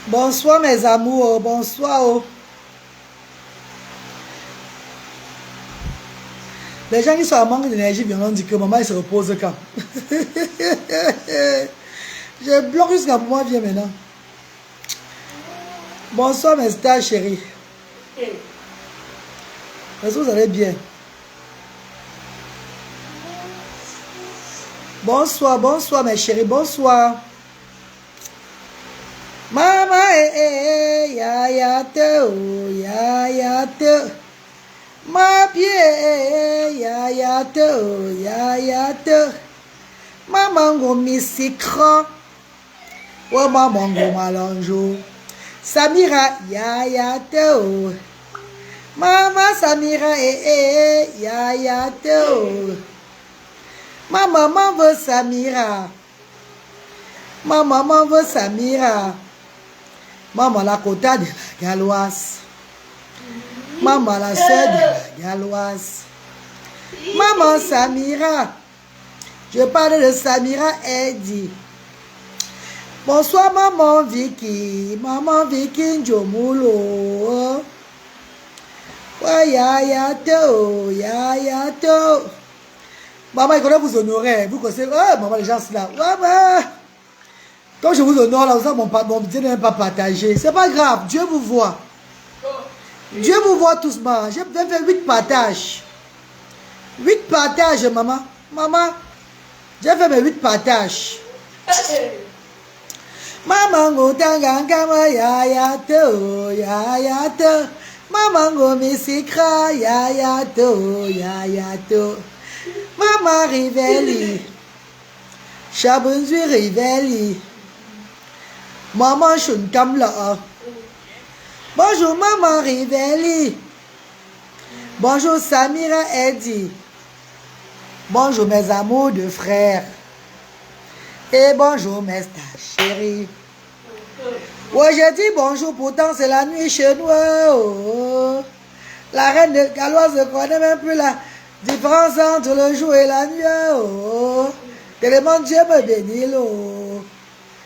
Bonsoir mes amours, bonsoir. Oh. Les gens qui sont en manque d'énergie viennent dire que maman il se repose quand. Je bloque jusqu'à moi vient maintenant. Bonsoir mes stars chéris. Est-ce que vous allez bien? Bonsoir, bonsoir mes chéris, bonsoir. Maman, ya ya te. Ma pied, ya te. Maman go misikra. Wa maman go malanjo. Samira, ya te. Maman Samira, ya te. Ma maman veut Samira. Ma maman veut Samira. Maman la quota de la Galoise. Maman la sœur de la Galoise. Maman Samira. Je parle de Samira Eddy. Bonsoir maman Vicky. Maman Vicky Njomulo. Ouais, ya to. Maman, il connaît vous honorer. Vous connaissez. Oh, maman, les gens sont là. Ouais, bah. Quand je vous honore, là, mon Dieu n'est même pas partagé. C'est pas grave. Dieu vous voit. Dieu vous voit tous. J'ai fait 8 partages. 8 partages, maman. Maman, j'ai fait mes 8 partages. Maman, go tanganga, ya te. Maman, go misikra, ya to. Maman Rivelli, Chabunzui Rivelli, Maman Chunkamla. Bonjour Maman Rivelli. Bonjour Samira Eddy. Bonjour mes amours de frères. Et bonjour mes stars chéris. Ouais, j'ai dit bonjour, pourtant c'est la nuit chez nous. Oh. La reine de Galoise ne connaît même plus la différence entre le jour et la nuit. Oh. Tellement Dieu me bénit. Oh.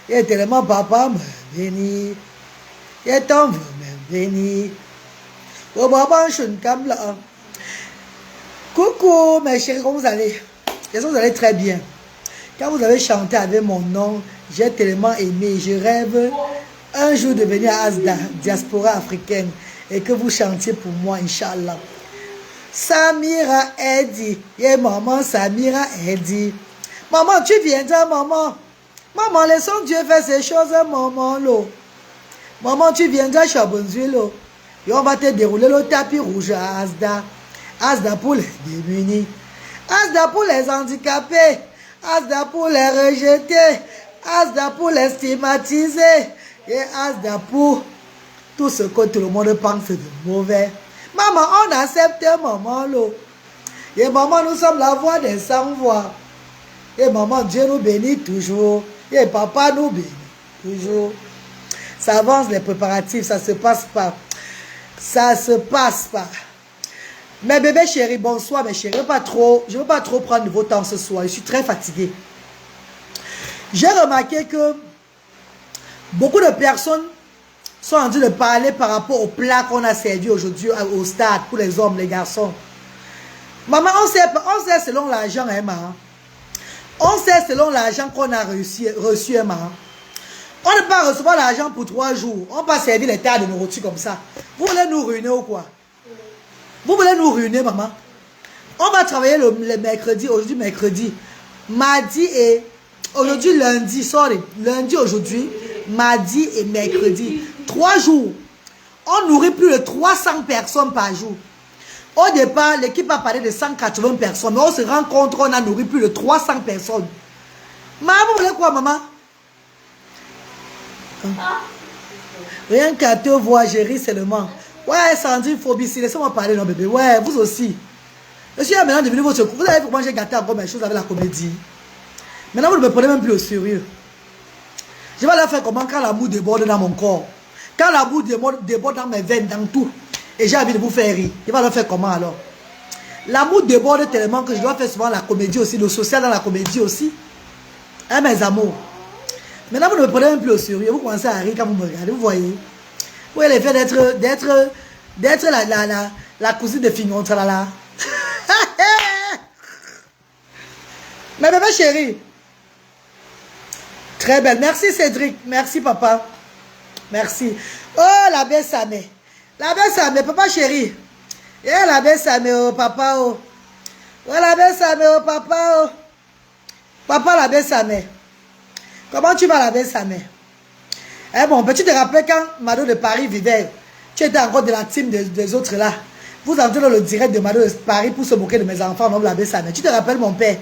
Et tellement papa me bénit. Et ton veut me bénit. Oh, maman, je suis une cam là. Coucou mes chéris, comment vous allez? J'espère que vous allez très bien. Quand vous avez chanté avec mon nom, j'ai tellement aimé. Je rêve un jour de venir à Asda, diaspora africaine, et que vous chantiez pour moi, Inch'Allah. Samira Eddy, et maman Samira Eddy. Maman, tu viendras, maman. Maman, laissons Dieu faire ces choses, maman. Lo. Maman, tu viendras chez Bonzuilo. Et on va te dérouler le tapis rouge à Asda. Asda pour les démunis. Asda pour les handicapés. Asda pour les rejetés. Asda pour les stigmatisés. Et Asda pour tout ce que tout le monde pense de mauvais. Maman, on accepte maman. Lo. Et maman, nous sommes la voix des sans-voix. Et maman, Dieu nous bénit toujours. Et papa nous bénit toujours. Ça avance les préparatifs, ça se passe pas. Ça se passe pas. Mes bébés chéris, bonsoir mes chéris. Je veux pas trop prendre de votre temps ce soir. Je suis très fatiguée. J'ai remarqué que beaucoup de personnes sont en train de parler par rapport au plat qu'on a servi aujourd'hui au stade pour les hommes, les garçons. Maman, on sait selon l'argent, hein, maman. On sait selon l'argent qu'on a reçu, maman. On ne peut pas recevoir l'argent pour 3 jours. On ne peut pas servir les tas de nourriture comme ça. Vous voulez nous ruiner ou quoi? Vous voulez nous ruiner, maman? On va travailler le mercredi, aujourd'hui mercredi, mardi et... Aujourd'hui lundi, sorry. Lundi aujourd'hui, mardi et mercredi. 3 jours. On nourrit plus de 300 personnes par jour. Au départ, l'équipe a parlé de 180 personnes. Mais on se rend compte qu'on a nourri plus de 300 personnes. Maman, vous voulez quoi, maman? Rien qu'à te voir, je ris seulement. Ouais, Sandrine Phobie, laissez-moi parler, non, bébé. Ouais, vous aussi. Je suis maintenant devenu votre coup. Vous avez vu comment j'ai gâté encore mes choses avec la comédie. Maintenant, vous ne me prenez même plus au sérieux. Je vais leur faire comment quand l'amour déborde dans mon corps. Quand l'amour déborde dans mes veines, dans tout. Et j'ai envie de vous faire rire. Je vais leur faire comment alors? L'amour déborde tellement que je dois faire souvent la comédie aussi, le social dans la comédie aussi. Hein, mes amours? Maintenant, vous ne me prenez même plus au sérieux. Vous commencez à rire quand vous me regardez. Vous voyez? Vous voyez l'effet d'être la cousine de Fignon. Là. Mais bébé chérie. Très belle. Merci Cédric. Merci papa. Merci. Oh, la belle Samé. La belle Samé, papa chéri. Eh, la belle Samé, oh, papa, oh. Oh, la belle Samé, oh, papa, oh. Papa, la belle Samé. Comment tu vas, la belle Samé? Eh bon, peux-tu te rappeler quand Mado de Paris vivait? Tu étais encore de la team des autres là. Vous entrez dans le direct de Mado de Paris pour se moquer de mes enfants, non, la belle Samé. Tu te rappelles, mon père?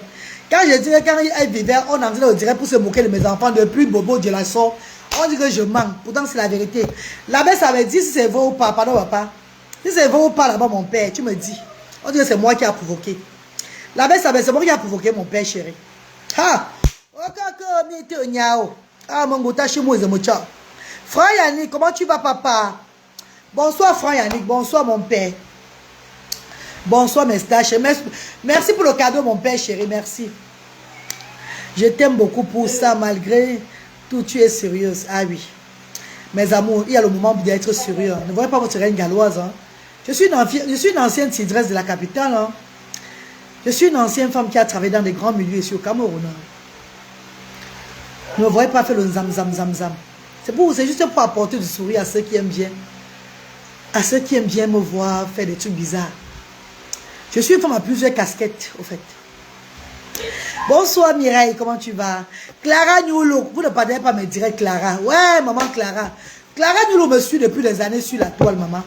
Quand je disais, quand elle vivait, on entrait dans le direct pour se moquer de mes enfants depuis Bobo de la sort. On dit que je mens. Pourtant, c'est la vérité. La belle, ça me dit si c'est vrai ou pas. Pardon, papa. Si c'est vrai ou pas, là-bas, mon père, tu me dis. On dit que c'est moi qui a provoqué. La belle, c'est moi qui a provoqué mon père, chéri. Ha! Ah, mon gouta chez moi, Frère Yannick, comment tu vas, papa? Bonsoir, frère Yannick. Bonsoir, mon père. Bonsoir, mes staches. Merci pour le cadeau, mon père, chéri. Merci. Je t'aime beaucoup pour ça, malgré... Tout, tu es sérieuse. Ah oui. Mes amours, il y a le moment d'être sérieux. Ne voyez pas votre reine galloise. Hein. Je suis une ancienne tigresse de la capitale. Hein. Je suis une ancienne femme qui a travaillé dans des grands milieux ici au Cameroun. Hein. Ne voyez pas faire le zam zam zam zam. C'est juste pour apporter du sourire à ceux qui aiment bien. À ceux qui aiment bien me voir faire des trucs bizarres. Je suis une femme à plusieurs casquettes, au fait. Bonsoir Mireille, comment tu vas? Clara Nyoulou, vous ne parlez pas me dire Clara. Ouais, maman Clara. Clara Nyoulou me suit depuis des années sur la toile, maman.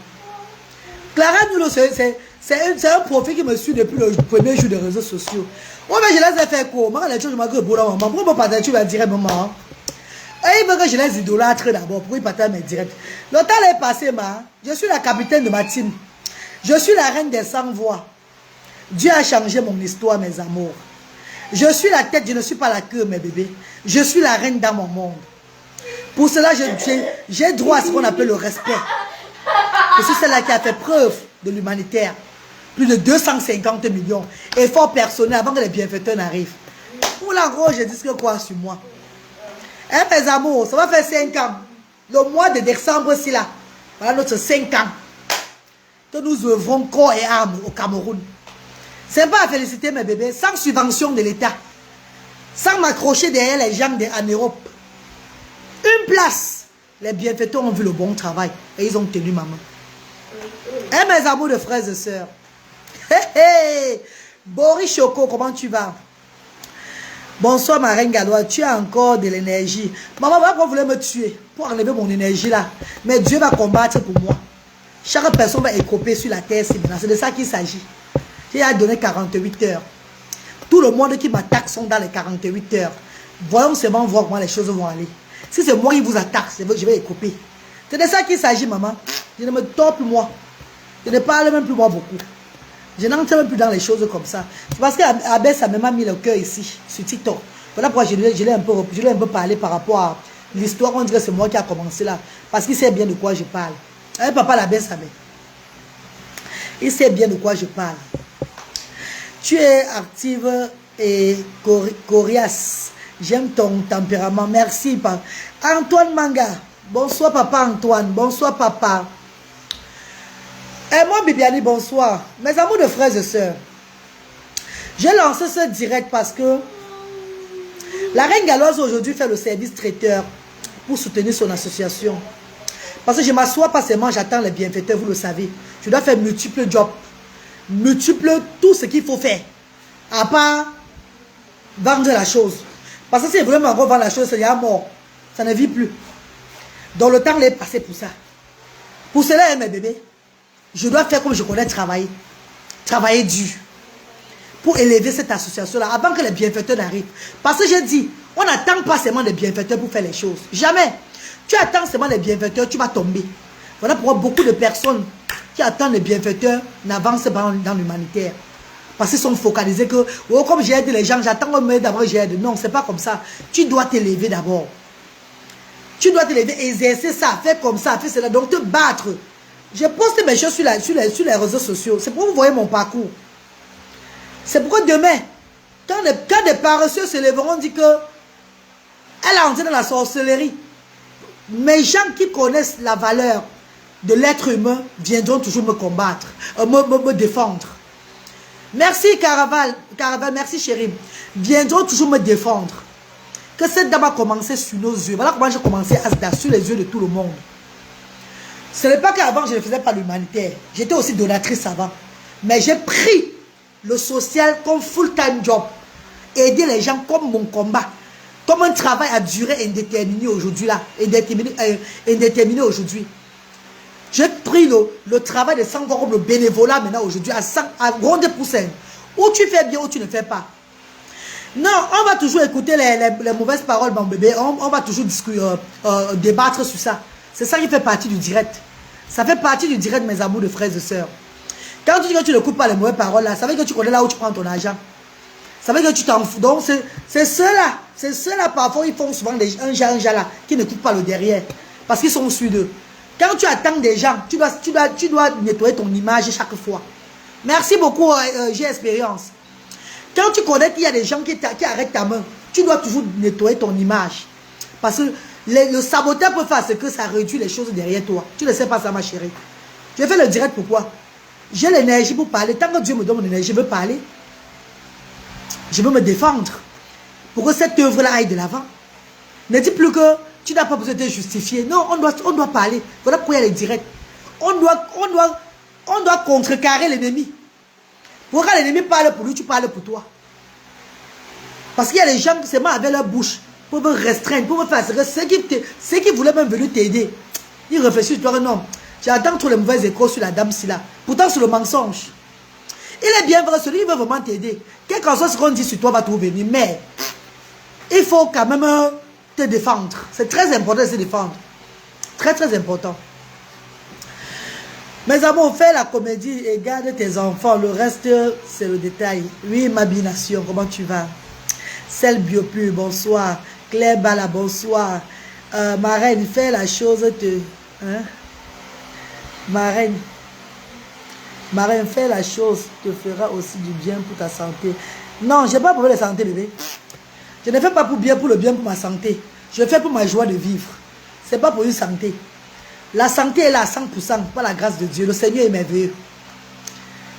Clara Nyoulou, c'est un profil qui me suit depuis le premier jour des réseaux sociaux. Ouais, mais je les ai fait quoi? Moi, les choses, je m'en maman. Pourquoi me parler, tu vas dire maman? Et il veut que je les idolâtre d'abord. Pourquoi il partage mes directs? Le temps est passé, ma. Je suis la capitaine de ma team. Je suis la reine des 100 voix. Dieu a changé mon histoire, mes amours. Je suis la tête, je ne suis pas la queue, mes bébés. Je suis la reine dans mon monde. Pour cela, j'ai droit à ce qu'on appelle le respect. Je suis celle-là qui a fait preuve de l'humanitaire. Plus de 250 millions. Efforts personnels avant que les bienfaiteurs n'arrivent. Pour la gros, je dis que quoi sur moi? Hein, mes amours, ça va faire 5 ans. Le mois de décembre, c'est là. Voilà notre 5 ans. Que nous œuvrons corps et âme au Cameroun. C'est pas à féliciter mes bébés, sans subvention de l'État, sans m'accrocher derrière les gens en Europe. Une place. Les bienfaiteurs ont vu le bon travail et ils ont tenu maman. Et mes amours de frères et sœurs. Hey, hey. Boris Choco, comment tu vas? Bonsoir ma reine galloise, tu as encore de l'énergie. Maman, pourquoi vous voulez me tuer? Pour enlever mon énergie là. Mais Dieu va combattre pour moi. Chaque personne va écoper sur la terre. C'est de ça qu'il s'agit. J'ai donné 48 heures. Tout le monde qui m'attaque sont dans les 48 heures. Voyons seulement voir comment les choses vont aller. Si c'est moi qui vous attaque, je vais écouper. C'est de ça qu'il s'agit, maman. Je ne me tords plus moi. Je ne parle même plus moi beaucoup. Je n'entre même plus dans les choses comme ça. C'est parce qu'Abel, ça m'a mis le cœur ici, sur TikTok. Voilà pourquoi je l'ai un peu parlé par rapport à l'histoire. On dirait que c'est moi qui a commencé là. Parce qu'il sait bien de quoi je parle. Hein, papa, l'Abel, ça met. Il sait bien de quoi je parle. Tu es active et coriace. J'aime ton tempérament. Merci, papa. Antoine Manga. Bonsoir, papa Antoine. Bonsoir, papa. Et moi, Bibiani, bonsoir. Mes amours de frères et sœurs. J'ai lancé ce direct parce que la reine galloise aujourd'hui fait le service traiteur pour soutenir son association. Parce que je ne m'assois pas seulement, j'attends les bienfaiteurs, vous le savez. Je dois faire multiples jobs. Multiple tout ce qu'il faut faire. À part vendre la chose. Parce que si vraiment encore vendre la chose, c'est mort. Ça ne vit plus. Donc le temps est passé pour ça. Pour cela, mes bébés, je dois faire comme je connais travailler. Travailler dur. Pour élever cette association-là avant que les bienfaiteurs n'arrivent. Parce que j'ai dit, on n'attend pas seulement les bienfaiteurs pour faire les choses. Jamais. Tu attends seulement les bienfaiteurs, tu vas tomber. Voilà pourquoi beaucoup de personnes qui attendent les bienfaiteurs n'avancent pas dans l'humanitaire. Parce qu'ils sont focalisés que, oh, comme j'ai aidé les gens, j'attends d'abord j'ai aidé. Non, c'est pas comme ça. Tu dois t'élever d'abord. Tu dois t'élever, exercer ça, faire comme ça, faire cela. Donc te battre. Je poste mes choses sur les réseaux sociaux. C'est pour que vous voyez mon parcours. C'est pourquoi demain, quand des paresseux se lèveront, on dit que Elle est entrée dans la sorcellerie. Mes gens qui connaissent la valeur de l'être humain viendront toujours me combattre, me défendre. Merci Caraval, merci chérie. Viendront toujours me défendre. Que cette dame a commencé sur nos yeux. Voilà comment j'ai commencé à sur les yeux de tout le monde. Ce n'est pas qu'avant je ne faisais pas l'humanitaire. J'étais aussi donatrice avant. Mais j'ai pris le social comme full-time job. Aider les gens comme mon combat. Comme un travail à durée indéterminée aujourd'hui là. Indéterminé aujourd'hui. J'ai pris le travail de 100 euros, le bénévolat maintenant aujourd'hui à grande poussée. Où tu fais bien, ou tu ne fais pas. Non, on va toujours écouter les mauvaises paroles, mon bébé. On va toujours débattre sur ça. C'est ça qui fait partie du direct. Ça fait partie du direct, mes amours de frères et sœurs. Quand tu dis que tu ne coupes pas les mauvaises paroles là, ça veut dire que tu connais là où tu prends ton argent. Ça veut dire que tu t'en fous. Donc c'est ceux-là. C'est ceux-là parfois, ils font souvent un genre là, qui ne coupent pas le derrière. Parce qu'ils sont sur d'eux. Quand tu attends des gens, tu dois nettoyer ton image chaque fois. Merci beaucoup, j'ai expérience. Quand tu connais qu'il y a des gens qui arrêtent ta main, tu dois toujours nettoyer ton image. Parce que le saboteur peut faire ce que ça réduit les choses derrière toi. Tu ne sais pas ça, ma chérie. Je fais le direct pourquoi? J'ai l'énergie pour parler. Tant que Dieu me donne mon énergie, je veux parler. Je veux me défendre. Pour que cette œuvre-là aille de l'avant. Ne dis plus que tu n'as pas besoin de te justifier. Non, on doit parler. Voilà pourquoi il y a les directs. On doit contrecarrer l'ennemi. Pour quand l'ennemi parle pour lui, tu parles pour toi. Parce qu'il y a des gens qui se mettent avec leur bouche pour me restreindre, pour me faire ceux qui voulaient même venir t'aider. Ils réfléchissent, toi, non. J'attends tous les mauvais échos sur la dame-ci là. Pourtant, c'est le mensonge. Il est bien vrai, celui qui veut vraiment t'aider. Quel que soit ce qu'on dit sur toi, va tout venir. Mais il faut quand même te défendre. C'est très important de se défendre. Très, très important. Mes amours, fais la comédie et garde tes enfants. Le reste, c'est le détail. Oui, ma bination, comment tu vas? Celle Biopu, bonsoir. Claire Bala, bonsoir. Ma reine, fais la chose. Hein? Ma reine, fais la chose. Te fera aussi du bien pour ta santé. Non, je n'ai pas pour la santé, bébé. Je ne fais pas pour le bien pour ma santé. Je fais pour ma joie de vivre. Ce n'est pas pour une santé. La santé est là à 100%, par la grâce de Dieu. Le Seigneur est merveilleux.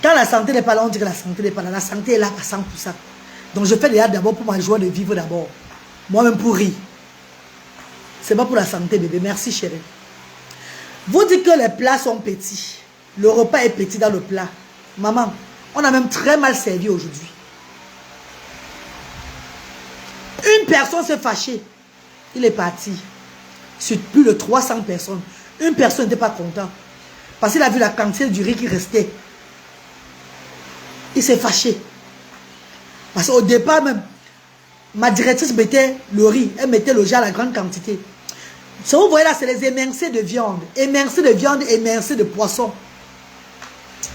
Quand la santé n'est pas là, on dit que la santé n'est pas là. La santé est là à 100%. Donc je fais déjà d'abord pour ma joie de vivre d'abord. Moi-même pour rire. Ce n'est pas pour la santé, bébé. Merci, chérie. Vous dites que les plats sont petits. Le repas est petit dans le plat. Maman, on a même très mal servi aujourd'hui. Une personne s'est fâchée. Il est parti. Sur plus de 300 personnes. Une personne n'était pas content. Parce qu'il a vu la quantité du riz qui restait. Il s'est fâché. Parce qu'au départ même, ma directrice mettait le riz. Elle mettait le jar à la grande quantité. Ce que vous voyez là, c'est les émincés de viande. Émincés de viande, émincés de poisson.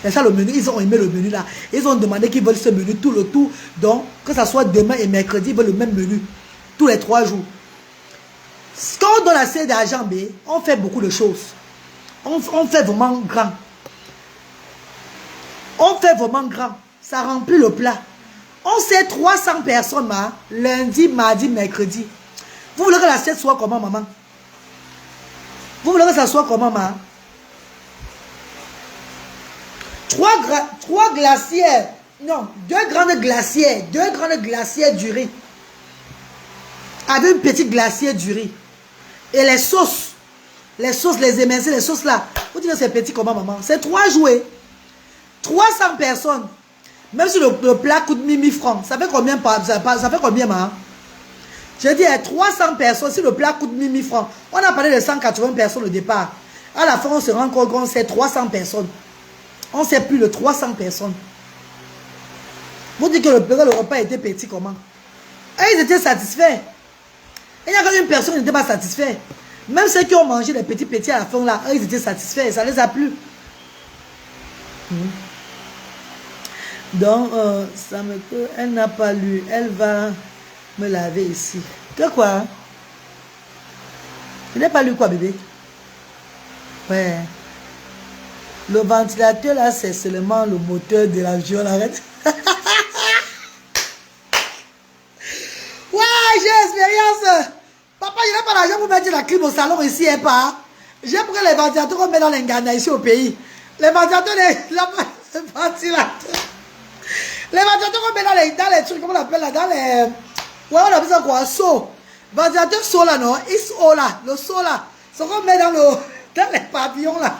C'est ça le menu. Ils ont aimé le menu là. Ils ont demandé qu'ils veulent ce menu tout le tour. Donc, que ce soit demain et mercredi, ils veulent le même menu. Tous les 3 jours. Quand on donne assez d'argent, on fait beaucoup de choses. On fait vraiment grand. On fait vraiment grand. Ça remplit le plat. On sait 300 personnes, lundi, mardi, mercredi. Vous voulez que l'assiette soit comment, maman? Vous voulez que ça soit comment, maman? 3 glacières. Non, 2 grandes glacières. 2 grandes glacières du riz. Avec une petite glacière du riz. Et les sauces, les émincés, les sauces là. Vous dites que c'est petit comment, maman? C'est 3 jouets. 300 personnes. Même si le plat coûte 1000 francs. Ça fait combien, ça fait combien, maman? Je dis à 300 personnes, si le plat coûte 1000 francs. On a parlé de 180 personnes au départ. À la fin, on se rend compte qu'on sait 300 personnes. On sait plus de 300 personnes. Vous dites que le repas était petit comment? Et ils étaient satisfaits. Il n'y a qu'une personne qui n'était pas satisfait. Même ceux qui ont mangé les petits à la fin là, eux, ils étaient satisfaits. Ça ne les a plu. Donc, elle n'a pas lu. Elle va me laver ici. Que quoi? Tu n'as pas lu quoi, bébé? Ouais. Le ventilateur là, c'est seulement le moteur de l'avion. Arrête. Ouais, j'ai expérience. je n'ai pas l'argent pour mettre la clim au salon ici et pas. J'ai pris les ventilateurs qu'on met dans les Ghana ici au pays. Les ventilateurs, les ventilateurs. Les ventilateurs qu'on met dans les trucs, comment on appelle là, dans les... Ouais, on appelle ça quoi? Saut. Ventilateur saut là, non? ISO là, le saut là. Ce qu'on met dans les pavillons là.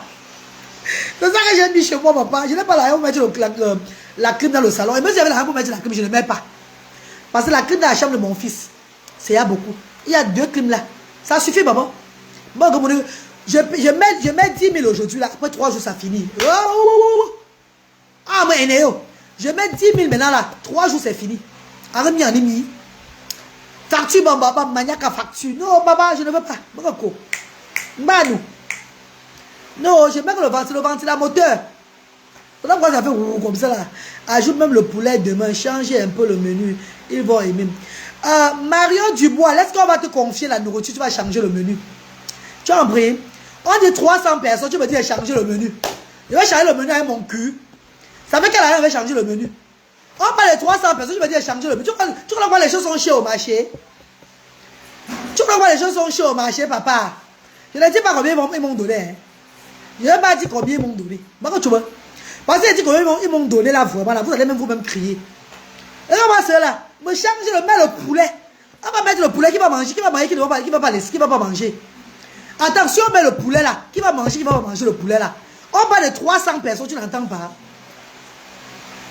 C'est ça que j'ai mis chez moi, papa. Je n'ai pas l'argent pour mettre la clim dans le salon. Et même si j'avais l'argent pour mettre la clim, je ne mets pas. Parce que la clim dans la chambre de mon fils, c'est à beaucoup. Il y a 2 clims là. Ça suffit, maman. Bon, comme je mets 10 000 aujourd'hui là. Après 3 jours, ça finit. Ah, mais Enéo. Je mets 10 000 maintenant là. 3 jours, c'est fini. Arrête en imi. Facture, maman, maniaque à facture. Non, maman, je ne veux pas. Mbanou. Non, je mets le ventilateur moteur. Voilà pourquoi ça fait comme ça là. Ajoute même le poulet demain. Changez un peu le menu. Ils vont aimer. Marion Dubois, est-ce qu'on va te confier la nourriture? Tu vas changer le menu. Tu as compris? On dit 300 personnes. Tu me dis changer le menu. Je vais changer le menu avec mon cul. Ça fait quelle année on va changer le menu? On parle de 300 personnes. Tu me dis changer le menu. Tu crois que les choses sont chères au marché? Tu crois que les choses sont chères au marché, papa? Je ne dis pas combien ils m'ont donné. Hein. Je n'ai pas dit combien ils m'ont donné. Tu vois? Parce que je dis combien ils m'ont donné là, vraiment. Là, vous allez même vous-même crier. Et comment c'est là? Me changer le poulet. On va mettre le poulet qui va manger, qui va pas laisser, qui va pas manger. Attention, on met le poulet là. Qui va manger, qui va pas manger le poulet là. On parle de 300 personnes, tu n'entends pas.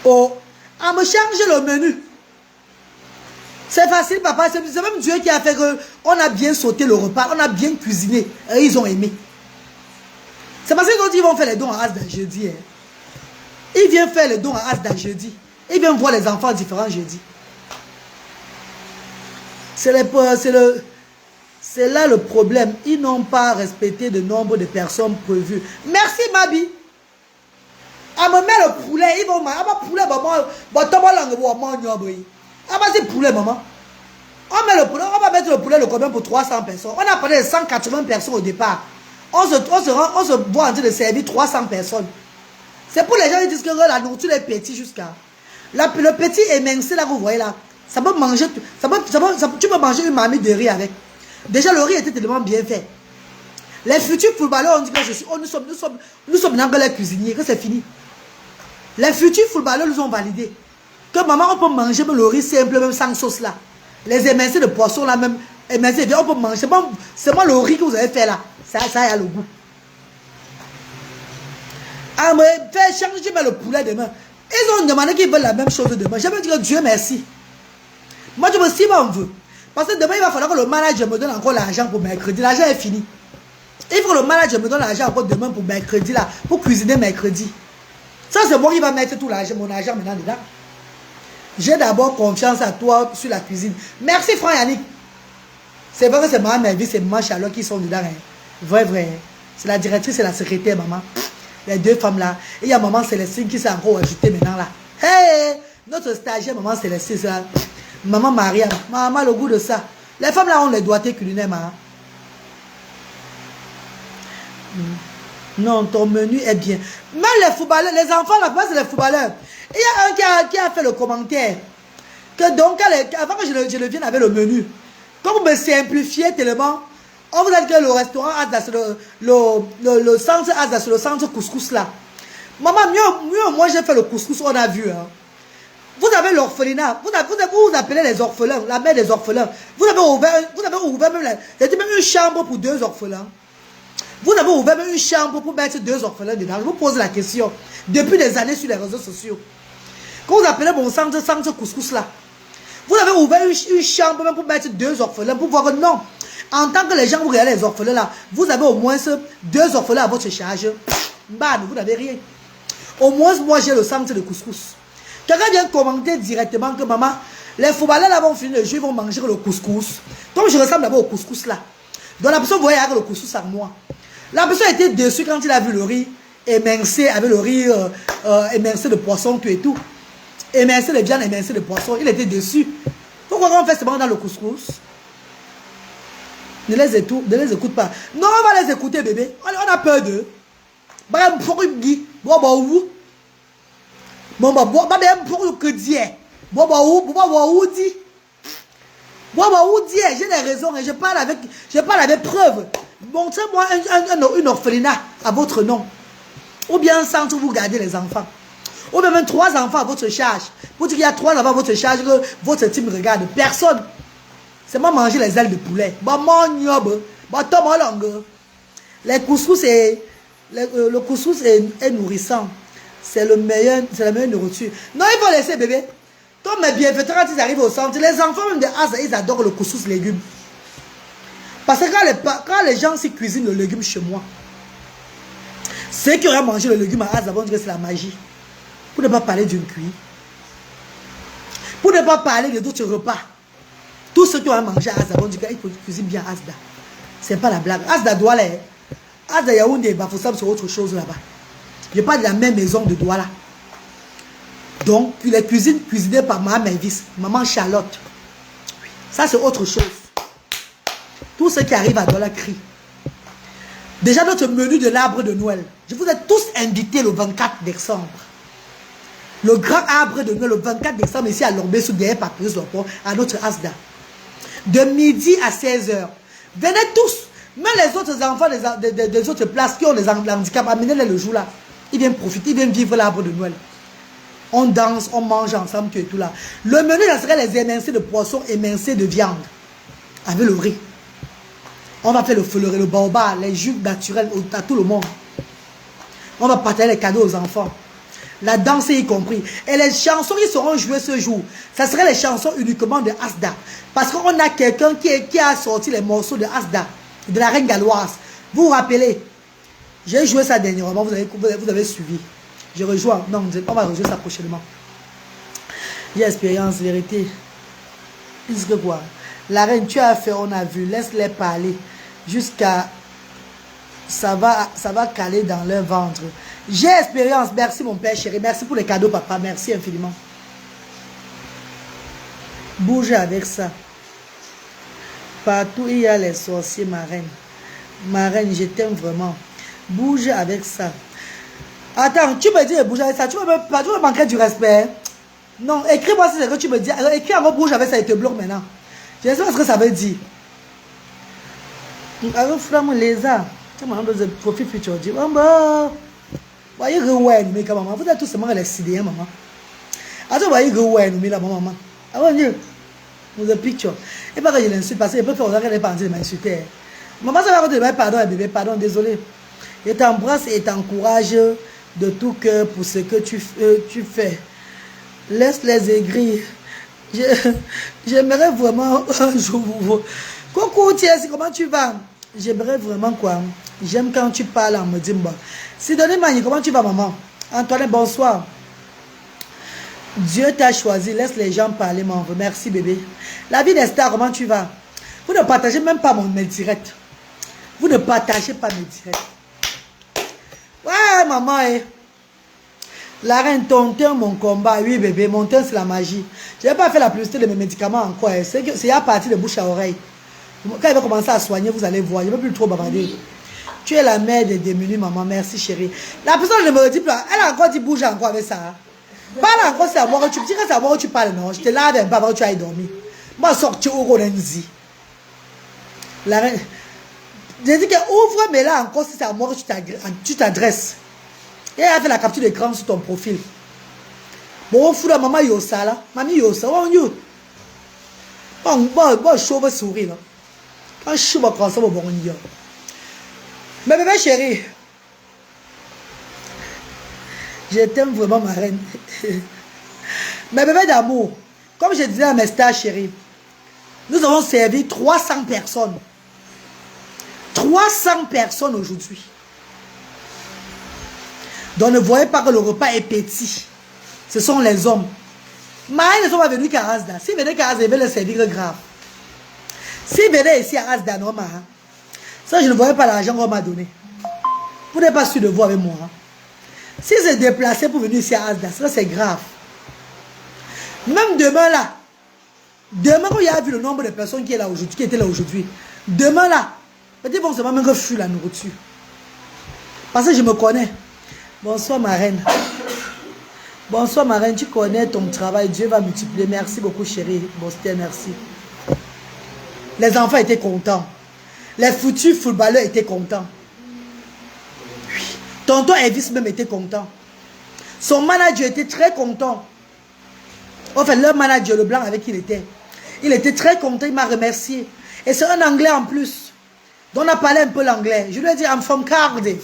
Oh, on me changer le menu. C'est facile, papa. C'est même Dieu qui a fait qu'on a bien sauté le repas, on a bien cuisiné. Et ils ont aimé. C'est parce qu'ils vont faire les dons à Asda jeudi. Hein. Ils viennent faire les dons à Asda jeudi. Ils viennent voir les enfants différents jeudi. C'est là le problème. Ils n'ont pas respecté le nombre de personnes prévues. Merci, Mabi. On me met le poulet. Ils vont poulet, poulet, maman. On va mettre le poulet le combien pour 300 personnes. On a parlé de 180 personnes au départ. On se voit en train de servir 300 personnes. C'est pour les gens qui disent que la nourriture est petite jusqu'à... Le petit émincé là que vous voyez là, ça peut manger, tu peux manger une marmite de riz avec. Déjà le riz était tellement bien fait. Les futurs footballeurs ont dit que nous sommes dans les cuisiniers, que c'est fini. Les futurs footballeurs nous ont validé. Que maman on peut manger le riz simple même sans sauce là. Les émincés de poisson là même, émincés, on peut manger. C'est moi le riz que vous avez fait là. Ça a le goût. Ah mais fais changer le poulet demain. Ils ont demandé qu'ils veulent la même chose demain. Je veux dire Dieu merci. Moi je me suis on veut. Parce que demain il va falloir que le manager me donne encore l'argent pour mercredi. L'argent est fini. Il faut que le manager me donne l'argent encore demain pour mercredi là. Pour cuisiner mercredi. Ça c'est moi qui va mettre tout l'argent, mon argent maintenant dedans. J'ai d'abord confiance à toi sur la cuisine. Merci Franck Yannick. C'est vrai que c'est maman Mervis, c'est maman Charlotte qui sont dedans. Hein. Vrai. C'est la directrice et la secrétaire maman. Les 2 femmes là. Et il y a maman Célestine qui s'est encore ajoutée maintenant là. Hey, notre stagiaire maman Célestine, là. Maman Maria. Maman le goût de ça. Les femmes là ont les doigtés culinaires, maman. Non, ton menu est bien. Même les footballeurs, les enfants là, c'est les footballeurs. Il y a un qui a fait le commentaire. Que donc, avant que je ne vienne avec le menu, quand vous me simplifiez tellement, on vous a dit que le restaurant Asda, le centre Asda, c'est le centre couscous là. Maman, mieux moi j'ai fait le couscous, on a vu. Hein. Vous avez l'orphelinat, vous appelez les orphelins, la mère des orphelins. Vous avez ouvert même, même une chambre pour 2 orphelins. Vous avez ouvert même une chambre pour mettre 2 orphelins dedans. Je vous pose la question. Depuis des années sur les réseaux sociaux. Quand vous appelez mon centre couscous là, vous avez ouvert une chambre même pour mettre 2 orphelins, pour voir que non. En tant que les gens vous regardez les orphelins là, vous avez au moins 2 orphelins à votre charge. Bah, vous n'avez rien. Au moins, moi j'ai le centre de couscous. Quelqu'un vient commenter directement que maman, les footballeurs là vont finir le jeu, ils vont manger le couscous. Comme je ressemble d'abord au couscous là. Donc la personne voyait avec le couscous à moi. La personne était déçue quand il a vu le riz émincé, avec le riz émincé de poisson, tout et tout. Émincé de viande, émincé de poisson. Il était déçu. Pourquoi on fait seulement dans le couscous? Ne les écoute pas. Non, on va les écouter, bébé. On a peur d'eux. Bon, où dire, j'ai des raisons et je parle avec preuve. Montrez-moi une orphelinat à votre nom. Ou bien un centre où vous gardez les enfants. Ou bien même 3 enfants à votre charge. Pour dire qu'il y a 3 enfants à votre charge que votre team regarde. Personne. C'est moi manger les ailes de poulet. Bon, mon yob. Bon, Thomas Langue. Les couscous, le couscous est nourrissant. C'est la meilleure nourriture. Non, il faut laisser bébé. Comme mes bienfaiteurs, quand ils arrivent au centre, les enfants même de Asa, ils adorent le couscous légumes. Parce que quand les gens s'y cuisinent le légume chez moi, ceux qui auraient mangé le légume à Asa vont dire que c'est la magie. Pour ne pas parler d'une cuit. Pour ne pas parler de d'autres repas. Tous ceux qui ont mangé à Asa vont dire qu'ils cuisinent bien Asda. C'est pas la blague. Asda Douala. Asda Yaoundé, Bafoussam, c'est autre chose là-bas. Je parle de la même maison de Douala. Donc, les cuisines cuisinées par Maman Mavis, Maman Charlotte. Ça, c'est autre chose. Tous ceux qui arrivent à Douala crient. Déjà, notre menu de l'arbre de Noël. Je vous ai tous invités le 24 décembre. Le grand arbre de Noël, le 24 décembre, ici à Lombé, sous derrière Papyrus Lopon, à notre Asda. De midi à 16h. Venez tous. Même les autres enfants des autres places qui ont des handicaps, amenez-les le jour là. Ils viennent profiter, ils viennent vivre l'arbre de Noël. On danse, on mange ensemble, tout et tout là. Le menu, ça serait les émincés de poisson, émincés de viande. Avec le riz. On va faire le baobab, les jus naturels à tout le monde. On va partager les cadeaux aux enfants. La danse y compris. Et les chansons qui seront jouées ce jour, ça serait les chansons uniquement de Asda. Parce qu'on a quelqu'un qui a sorti les morceaux de Asda, de la reine galloise. Vous vous rappelez? J'ai joué ça dernièrement, vous avez suivi. Je rejoins. Non, on va rejouer ça prochainement. J'ai expérience, vérité. Qu'est-ce que quoi? La reine, tu as fait, on a vu. Laisse-les parler. Jusqu'à... Ça va caler dans leur ventre. J'ai expérience. Merci mon père chéri. Merci pour les cadeaux, papa. Merci infiniment. Bouge avec ça. Partout, il y a les sorciers, ma reine. Ma reine, je t'aime vraiment. Bouge avec ça. Attends, tu me dis bouge avec ça. Tu me manquer du respect. Non, écris-moi si c'est ce que tu me dis. Alors, écris en mot bouge avec ça et te bloque maintenant. Je ne sais pas ce que ça veut dire. Alors, frère, les arts. Tu m'as demandé de profil futur. Tu dis, oh, bah. Voyez que ouais, nous, maman. Vous êtes tous seulement les sidéens, maman. Alors, voyez que ouais, nous, la maman. Ah, Dieu. Nous, the picture. Et pas que je l'insulte parce qu'il peut faire autant qu'elle est partie de m'insulter. Maman, ça va dire, pardon, bébé, pardon, désolé. Je t'embrasse et t'encourage de tout cœur pour ce que tu fais. Laisse les aigris. J'aimerais vraiment un jour vous voir. Coucou Thiès, comment tu vas? J'aimerais vraiment quoi? J'aime quand tu parles en me disant bon. Sidonie Mani, comment tu vas maman? Antoine, bonsoir. Dieu t'a choisi, laisse les gens parler, mon frère. Merci bébé. La vie des stars, comment tu vas? Vous ne partagez même pas mes directs. Vous ne partagez pas mes directs. Ouais maman, la reine, ton teint, mon combat. Oui bébé, mon teint c'est la magie. Je n'ai pas fait la publicité de mes médicaments encore. C'est à partir de bouche à oreille. Quand il va commencer à soigner, vous allez voir. Je ne veux plus trop bavarder. Tu es la mère des démunis, maman. Merci chérie. La personne ne me dit plus. Elle a encore dit bouge encore avec ça. Parle encore, c'est à moi que tu dis que c'est à moi que tu parles, non? Je te lave un peu avant que tu ailles dormir. Moi, sorti au Ronenzi. La reine. J'ai dit que ouvre, mais là encore, si c'est à moi que tu t'adresses. Et elle a fait la capture d'écran sur ton profil. Bon, on fout la maman Yosa là. Mamie Yosa, on y bon, chauve souris là. Quand je suis comme ça, bon, on y a. Mais bébé chérie, je t'aime vraiment ma reine. Mais bébé d'amour, comme je disais à mes stars chérie, nous avons servi 300 personnes. 300 personnes aujourd'hui. Donc ne voyez pas que le repas est petit. Ce sont les hommes. Mais ils ne sont pas venus qu'à Asda. S'ils venaient qu'à Asda, ils veulent le servir grave. S'ils venaient ici à Asda, non, ça je ne voyais pas l'argent qu'on m'a donné. Vous n'êtes pas sûr de voir avec moi. S'ils se déplaçaient pour venir ici à Asda, ça c'est grave. Même demain là, demain quand il y a vu le nombre de personnes qui étaient là aujourd'hui, demain là, peut-être vont seulement même refuser la nourriture. Parce que je me connais. Bonsoir ma reine. Bonsoir ma reine, tu connais ton travail. Dieu va multiplier. Merci beaucoup chérie. Bon, c'était merci. Les enfants étaient contents. Les futurs footballeurs étaient contents. Oui. Tonton Elvis même était content. Son manager était très content. Enfin, leur manager, le blanc avec qui il était très content, il m'a remercié. Et c'est un anglais en plus. Donc on a parlé un peu l'anglais. Je lui ai dit, I'm from Cardiff.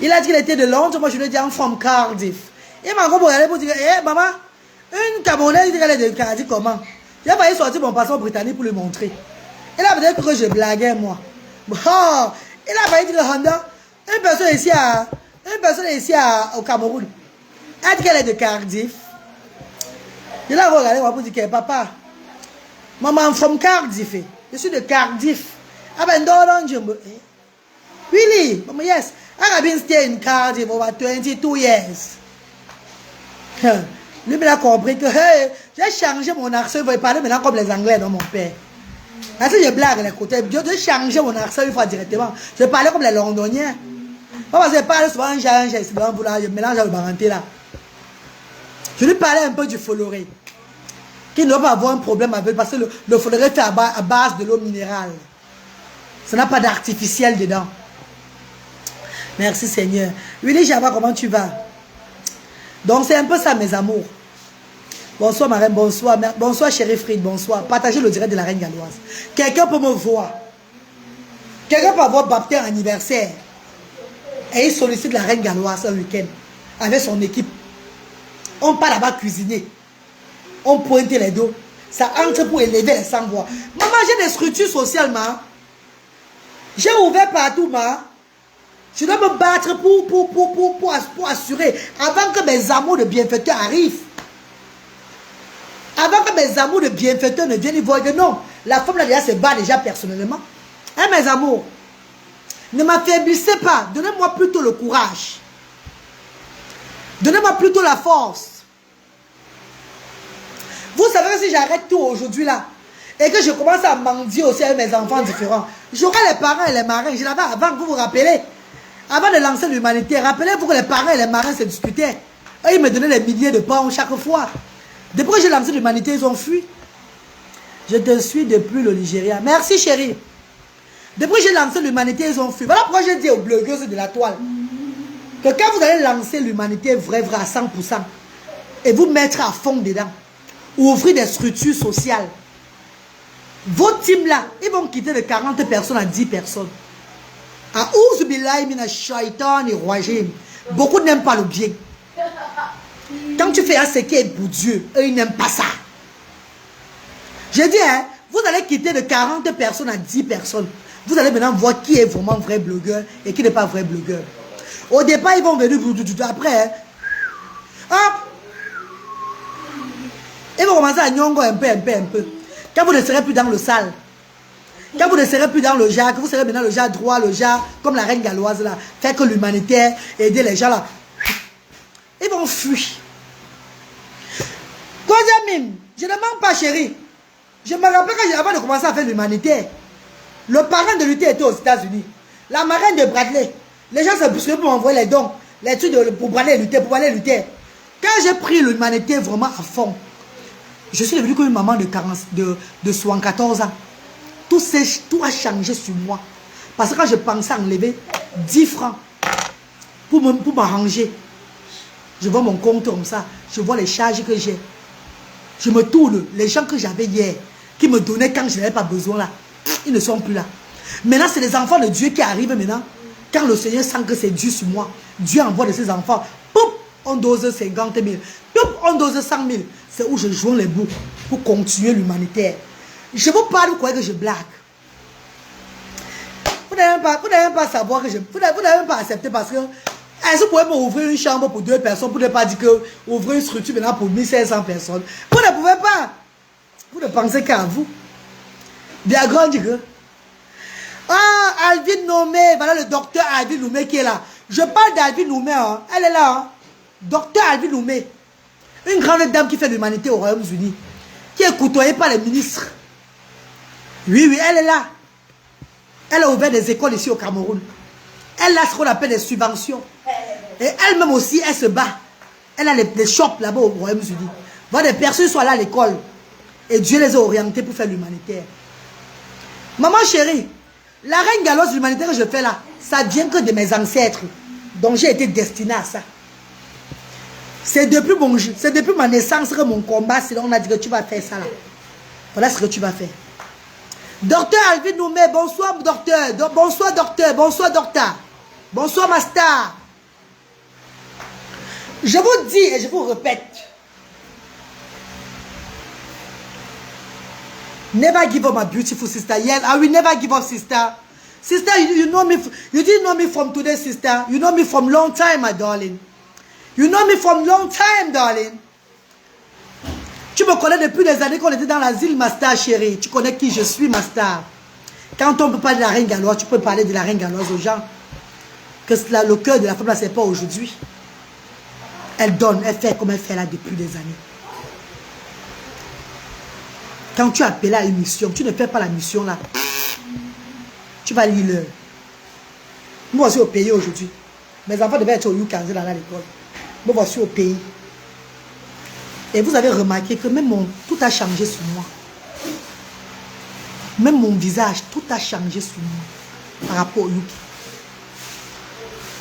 Il a dit qu'il était de Londres, moi je lui ai dit, I'm from Cardiff. Il m'a encore regardé pour dire, eh maman, une Camerounaise dit qu'elle est de Cardiff comment? J'ai failli sortir mon passeport britannique pour lui montrer. Il a peut-être cru que je blaguais moi. Bon, il a failli dire, Honda, une personne ici au Cameroun. Elle dit qu'elle est de Cardiff. Je l'ai regardé pour dire, papa, maman, I'm from Cardiff. Je suis de Cardiff. Ah ben, non, je me... Really? Mama, yes. I have been staying in Cardiff over 22 years. Lui, il a compris que hey, j'ai changé mon accent. Il va parler maintenant comme les Anglais, non, mon père. Parce que je blague les côtés. J'ai changé mon accent une fois directement. Je parlais comme les Londoniens. Pas parce que je parle souvent un je mélange le baranté là. Je lui parlais un peu du Foloré. Qui ne doit pas avoir un problème avec, parce que le Foloré fait à base de l'eau minérale. Ça n'a pas d'artificiel dedans. Merci Seigneur. Willy Java, comment tu vas? Donc c'est un peu ça mes amours. Bonsoir Marraine, bonsoir. Bonsoir chérie Fried, bonsoir. Partagez le direct de la Reine Galloise. Quelqu'un peut me voir. Quelqu'un peut avoir baptême anniversaire. Et il sollicite la Reine Galloise un week-end. Avec son équipe. On part là-bas cuisiner. On pointe les dos. Ça entre pour élever les sans-voix. Maman, j'ai des structures sociales, ma. J'ai ouvert partout, ma. Je dois me battre pour assurer. Avant que mes amours de bienfaiteurs arrivent. Avant que mes amours de bienfaiteurs ne viennent, ils voient que non. La femme là déjà se bat déjà personnellement. Hein, mes amours. Ne m'affaiblissez pas. Donnez-moi plutôt le courage. Donnez-moi plutôt la force. Vous savez que si j'arrête tout aujourd'hui là, et que je commence à mendier aussi avec mes enfants différents, j'aurai les parents et les marins. Je l'avais avant, vous vous rappelez. Avant de lancer l'humanité, rappelez-vous que les parents et les marins se disputaient. Eux, ils me donnaient des milliers de pounds chaque fois. Depuis que j'ai lancé l'humanité, ils ont fui. Je te suis depuis le Nigeria. Merci chérie. Depuis que j'ai lancé l'humanité, ils ont fui. Voilà pourquoi j'ai dit aux blogueuses de la toile que quand vous allez lancer l'humanité vrai à 100% et vous mettre à fond dedans, ou ouvrir des structures sociales, vos teams là, ils vont quitter de 40 personnes à 10 personnes. Beaucoup n'aiment pas le bien. Quand tu fais ce qui est pour Dieu, eux ils n'aiment pas ça. Je dis, hein, vous allez quitter de 40 personnes à 10 personnes. Vous allez maintenant voir qui est vraiment vrai blogueur et qui n'est pas vrai blogueur. Au départ, ils vont venir après. Hein, ils vont commencer à nyongo un peu. Quand vous ne serez plus dans le sale, quand vous ne serez plus dans le jar, que vous serez maintenant le jar droit, le jar comme la Reine Galloise là, faire que l'humanité, aider les gens là, ils vont fuir. Mime, je ne mens pas chérie. Je me rappelle quand avant de commencer à faire l'humanité, le parrain de l'unité était aux États-Unis. La marraine de Bradley. Les gens se bousculaient pour m'envoyer les dons, les trucs pour aller lutter. Quand j'ai pris l'humanité vraiment à fond, je suis devenue comme une maman de 74 ans. Tout a changé sur moi. Parce que quand je pensais enlever 10 francs pour m'arranger, je vois mon compte comme ça, je vois les charges que j'ai. Je me tourne, les gens que j'avais hier, qui me donnaient quand je n'avais pas besoin là, ils ne sont plus là. Maintenant, c'est les enfants de Dieu qui arrivent maintenant. Quand le Seigneur sent que c'est Dieu sur moi, Dieu envoie de ses enfants, poup, on dose 50 000, poup, on dose 100 000. C'est où je joins les bouts pour continuer l'humanitaire. Je vous parle, vous croyez que je blague. Vous n'avez même pas savoir que vous n'avez même pas accepté parce que est-ce que vous pouvez m'ouvrir une chambre pour 2 personnes pour ne pas dire que ouvrir une structure maintenant pour 1500 personnes. Vous ne pouvez pas. Vous ne pensez qu'à vous. Bien grand dit que Alvin Noumé, voilà le docteur Alvin Noumé qui est là. Je parle d'Alvin Noumé, hein. Elle est là. Hein. Docteur Alvin Noumé. Une grande dame qui fait l'humanité au Royaume-Uni. Qui est côtoyée par les ministres. Oui, elle est là. Elle a ouvert des écoles ici au Cameroun. Elle a ce qu'on appelle des subventions. Et elle-même aussi, elle se bat. Elle a les shops là-bas au Royaume-Uni. Voilà, des personnes sont là à l'école. Et Dieu les a orientés pour faire l'humanitaire. Maman chérie, la reine galoise humanitaire que je fais là, ça vient que de mes ancêtres. Donc j'ai été destinée à ça. C'est depuis ma naissance que mon combat, c'est là on a dit que tu vas faire ça là. Voilà ce que tu vas faire. Docteur Alvin Noumé, bonsoir docteur. Bonsoir docteur, bonsoir docteur. Bonsoir ma star. Je vous dis et je vous répète. Never give up my beautiful sister. Yes, I will never give up sister. Sister, you know me. You didn't know me from today, sister. You know me from long time, my darling. You know me from long time, darling. Tu me connais depuis des années qu'on était dans l'asile, ma star chérie. Tu connais qui je suis, ma star. Quand on peut parler de la reine galloise, tu peux parler de la reine galloise aux gens. Que le cœur de la femme, là, c'est pas aujourd'hui. Elle donne, elle fait comme elle fait là depuis des années. Quand tu appelles à une mission, tu ne fais pas la mission là. Tu vas lire l'heure. Moi aussi au pays aujourd'hui. Mes enfants devaient être au UK dans l'école. Moi voici au pays. Et vous avez remarqué que même tout a changé sur moi. Même mon visage, tout a changé sur moi. Par rapport au UK.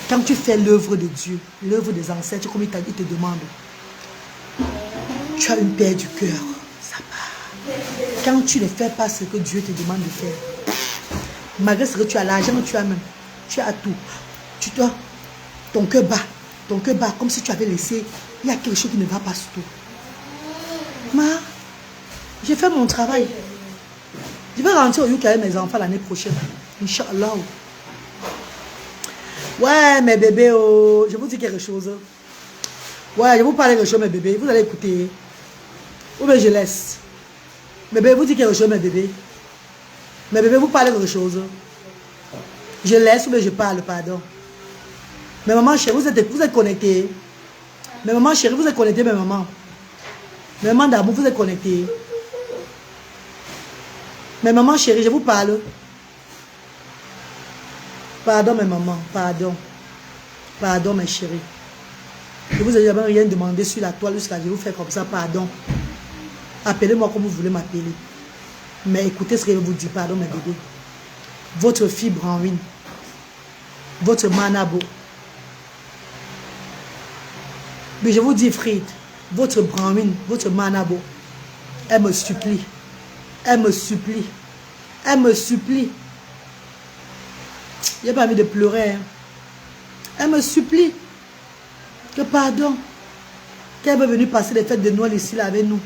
Quand tu fais l'œuvre de Dieu, l'œuvre des ancêtres, comme il te demande, tu as une paix du cœur. Ça part. Quand tu ne fais pas ce que Dieu te demande de faire, malgré ce que tu as, l'argent que tu as même, tu as tout. Tu dois, ton cœur bat, comme si tu avais laissé, il y a quelque chose qui ne va pas sur toi. J'ai fait mon travail. Je vais rentrer au UK avec mes enfants l'année prochaine. Inch'Allah. Ouais, mes bébés, oh, je vous dis quelque chose. Ouais, je vous parle quelque chose, mes bébés. Vous allez écouter. Ou bien je laisse. Mes bébés, vous dites quelque chose, mes bébés. Mes bébés, vous parlez quelque chose. Je laisse ou bien je parle, pardon. Mes mamans chéries, vous êtes connectés. Mes mamans chéries, vous êtes connectés, mes mamans. Mes mamans d'amour, vous êtes connectés. Mes mamans chéries, je vous parle. Pardon, mes mamans, pardon. Pardon, mes chéries. Je vous ai jamais rien demandé sur la toile jusqu'à je vous fais comme ça, pardon. Appelez-moi comme vous voulez m'appeler. Mais écoutez ce que je vous dis, pardon, mes bébés. Votre fille Branwin, votre manabo. Mais je vous dis, Fred, votre Branwin, votre manabo, elle me supplie. Elle me supplie. Elle me supplie. Il n'y a pas envie de pleurer. Hein. Elle me supplie. Que pardon. Qu'elle veut venir passer les fêtes de Noël ici là avec nous.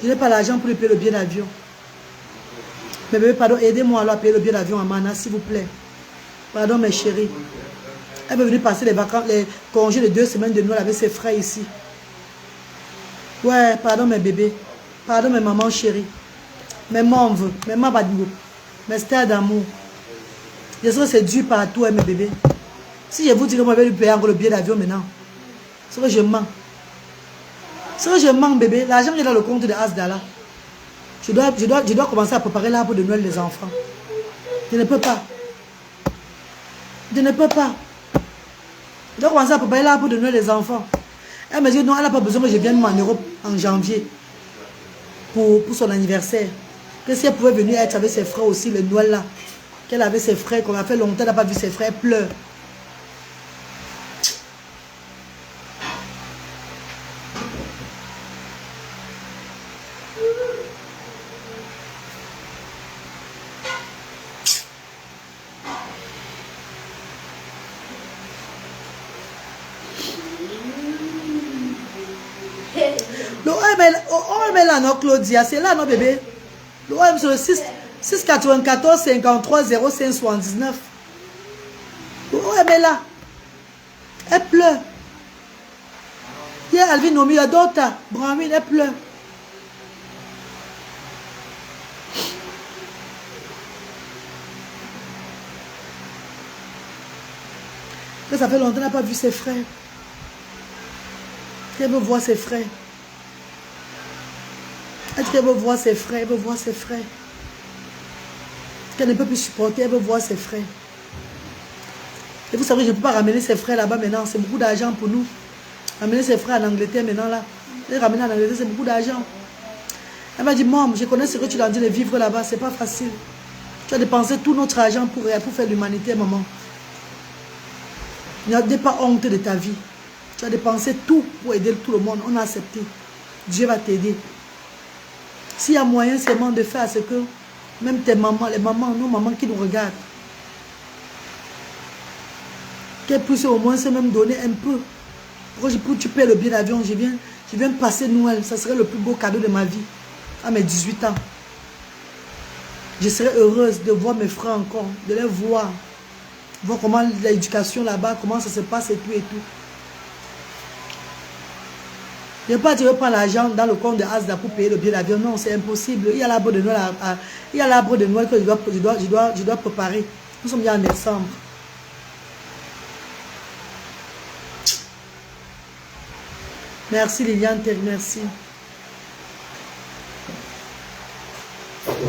Je n'ai pas l'argent pour lui payer le billet d'avion. Mais bébé, pardon, aidez-moi alors à payer le billet d'avion à Mana, s'il vous plaît. Pardon, mes chéris. Elle veut venir passer les vacances, les congés de 2 semaines de Noël avec ses frères ici. Ouais, pardon, mes bébés. Pardon, mes mamans chéries. Mes membres, mes mabadou, mes stars d'amour. Je sais que c'est dur partout, hein, mes bébés. Si je vous dis que moi, je vais lui payer encore le billet d'avion maintenant, c'est que je mens. C'est que je mens, bébé. L'argent est dans le compte de Asdala. Je dois commencer à préparer l'arbre de Noël des enfants. Je ne peux pas. Je ne peux pas. Je dois commencer à préparer l'arbre de Noël des enfants. Elle me dit non, elle n'a pas besoin que je vienne en Europe en janvier pour son anniversaire. Que si elle pouvait venir être avec ses frères aussi, le Noël là. Qu'elle avait ses frères, qu'on a fait longtemps, elle n'a pas vu ses frères, elle pleure. Le OM là, non, Claudia, c'est là, non, bébé. Le OM sur le 694 53 05 79. Le OM est là. Elle pleure. Il y a Alvin Nomi, il y a d'autres. Branwin, elle pleure. Ça fait longtemps qu'elle n'a pas vu ses frères. Elle veut voir ses frères. Elle dit qu'elle veut voir ses frères, elle veut voir ses frères. Qu'elle ne peut plus supporter, elle veut voir ses frères. Et vous savez, je ne peux pas ramener ses frères là-bas maintenant, c'est beaucoup d'argent pour nous. Ramener ses frères en Angleterre maintenant là. Les ramener en Angleterre, c'est beaucoup d'argent. Elle m'a dit, maman, je connais ce que tu as dit de vivre là-bas, c'est pas facile. Tu as dépensé tout notre argent pour faire l'humanité, maman. N'aie pas honte de ta vie. Tu as dépensé tout pour aider tout le monde. On a accepté. Dieu va t'aider. S'il y a moyen seulement de faire ce que même tes mamans, les mamans, nos mamans qui nous regardent, qu'elles puissent au moins se même donner un peu. Pour tu payes le billet d'avion, je viens passer Noël. Ça serait le plus beau cadeau de ma vie. À mes 18 ans. Je serais heureuse de voir mes frères encore, de les voir. Voir comment l'éducation là-bas, comment ça se passe et tout et tout. Je ne vais pas te prendre l'argent dans le compte de Asda pour payer le billet d'avion. Non, c'est impossible. Il y a l'arbre de Noël, il y a l'arbre de Noël que je dois préparer. Nous sommes bien en décembre. Merci Liliane, merci.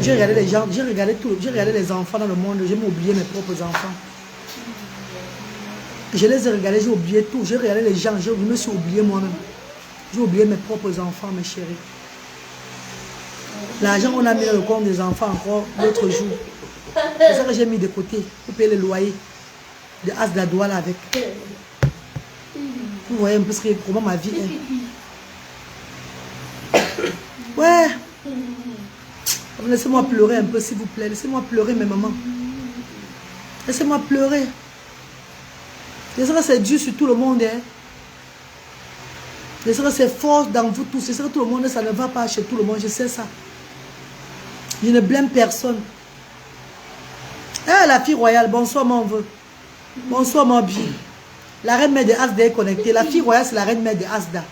J'ai regardé les gens, j'ai regardé les enfants dans le monde, j'ai oublié mes propres enfants. Je les ai regardés, j'ai oublié tout. J'ai regardé les gens, je me suis oublié moi-même. J'ai oublié mes propres enfants, mes chéris. L'argent qu'on a mis dans le compte des enfants encore l'autre jour. C'est ça que j'ai mis de côté pour payer le loyer de Asda Douala avec. Vous voyez un peu comment ma vie est. Ouais. Laissez-moi pleurer un peu, s'il vous plaît. Laissez-moi pleurer, mes mamans. Laissez-moi pleurer. Je sais que c'est dur sur tout le monde. Hein. Je sais que c'est fort dans vous tous. Je sais que tout le monde, ça ne va pas chez tout le monde. Je sais ça. Je ne blâme personne. Eh, la fille royale, bonsoir, mon vœu. Bonsoir, mon bien. La reine mère de Asda est connectée. La fille royale, c'est la reine mère de Asda.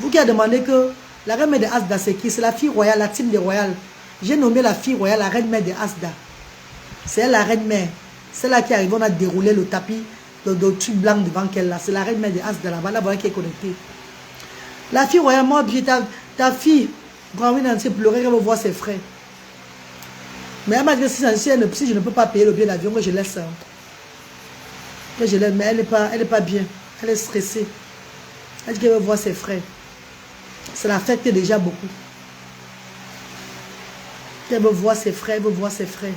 Vous qui avez demandé que la reine mère de Asda, c'est qui? C'est la fille royale, la team des royales. J'ai nommé la fille royale la reine mère de Asda. C'est elle la reine mère. C'est là qui arrive, on a déroulé le tapis de truc blanc devant qu'elle là. C'est la reine mère de Asda là-bas, là voilà qui est connectée. La fille royale, moi, ta fille, Brahmin elle s'est pleurée, elle veut voir ses frères. Mais elle m'a dit que si je ne peux pas payer le billet d'avion, que je laisse. Que je laisse, mais elle n'est pas bien. Elle est stressée. Elle dit qu'elle veut voir ses frères. Ça l'affecte déjà beaucoup. Elle veut voir ses frères, elle veut voir ses frères.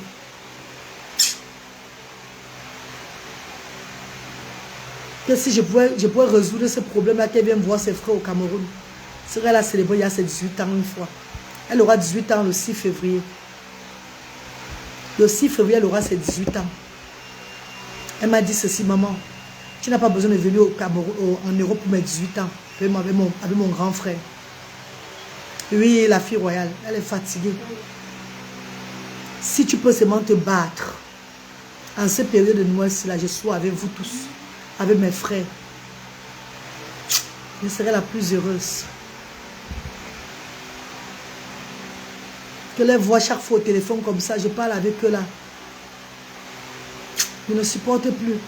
Que si je pouvais résoudre ce problème-là, qu'elle vienne voir ses frères au Cameroun. C'est vrai, elle a célébré il y a ses 18 ans une fois. Elle aura 18 ans le 6 février. Le 6 février, elle aura ses 18 ans. Elle m'a dit ceci, maman. Tu n'as pas besoin de venir au Cameroun, en Europe pour mes 18 ans. Avec mon grand frère. Oui, la fille royale, elle est fatiguée. Si tu peux seulement te battre, en cette période de Noël-ci-là, je sois avec vous tous, avec mes frères. Je serai la plus heureuse. Que les voix chaque fois au téléphone comme ça, je parle avec eux là. Je ne supporte plus.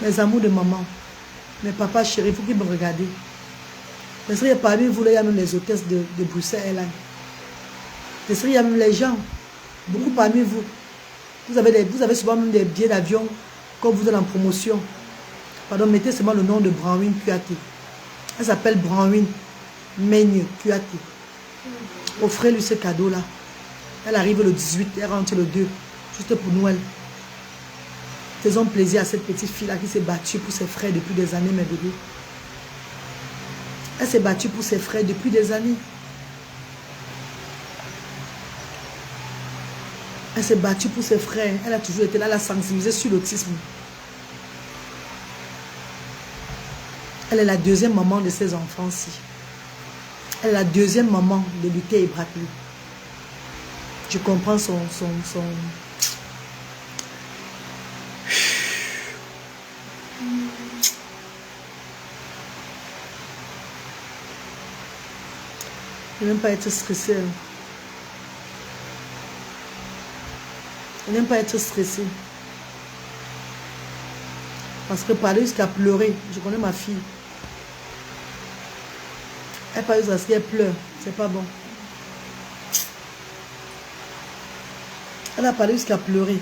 Mes amours de maman, mes papas chéris, il faut qu'ils me regardent. Parce qu'il y a parmi vous, là, il y a même les hôtesses de Bruxelles Airlines. Parce qu'il y a même les gens, beaucoup parmi vous. Vous avez souvent même des billets d'avion, comme vous êtes en promotion. Pardon, mettez seulement le nom de Brahwin Kuate. Elle s'appelle Brahwin Meigne Kuate. Offrez-lui ce cadeau-là. Elle arrive le 18, elle rentre le 2, juste pour Noël. Faisons plaisir à cette petite fille-là qui s'est battue pour ses frères depuis des années, mes bébés. Elle s'est battue pour ses frères depuis des années. Elle s'est battue pour ses frères. Elle a toujours été là, elle a sensibilisé sur l'autisme. Elle est la deuxième maman de ses enfants-ci. Elle est la deuxième maman de Luther et Bradley. Je comprends son... Je n'aime pas être stressée. Je n'aime pas être stressée. Parce que parler jusqu'à pleurer, je connais ma fille. Elle parle jusqu'à ce qu'elle pleure. C'est pas bon. Elle a parlé jusqu'à pleurer.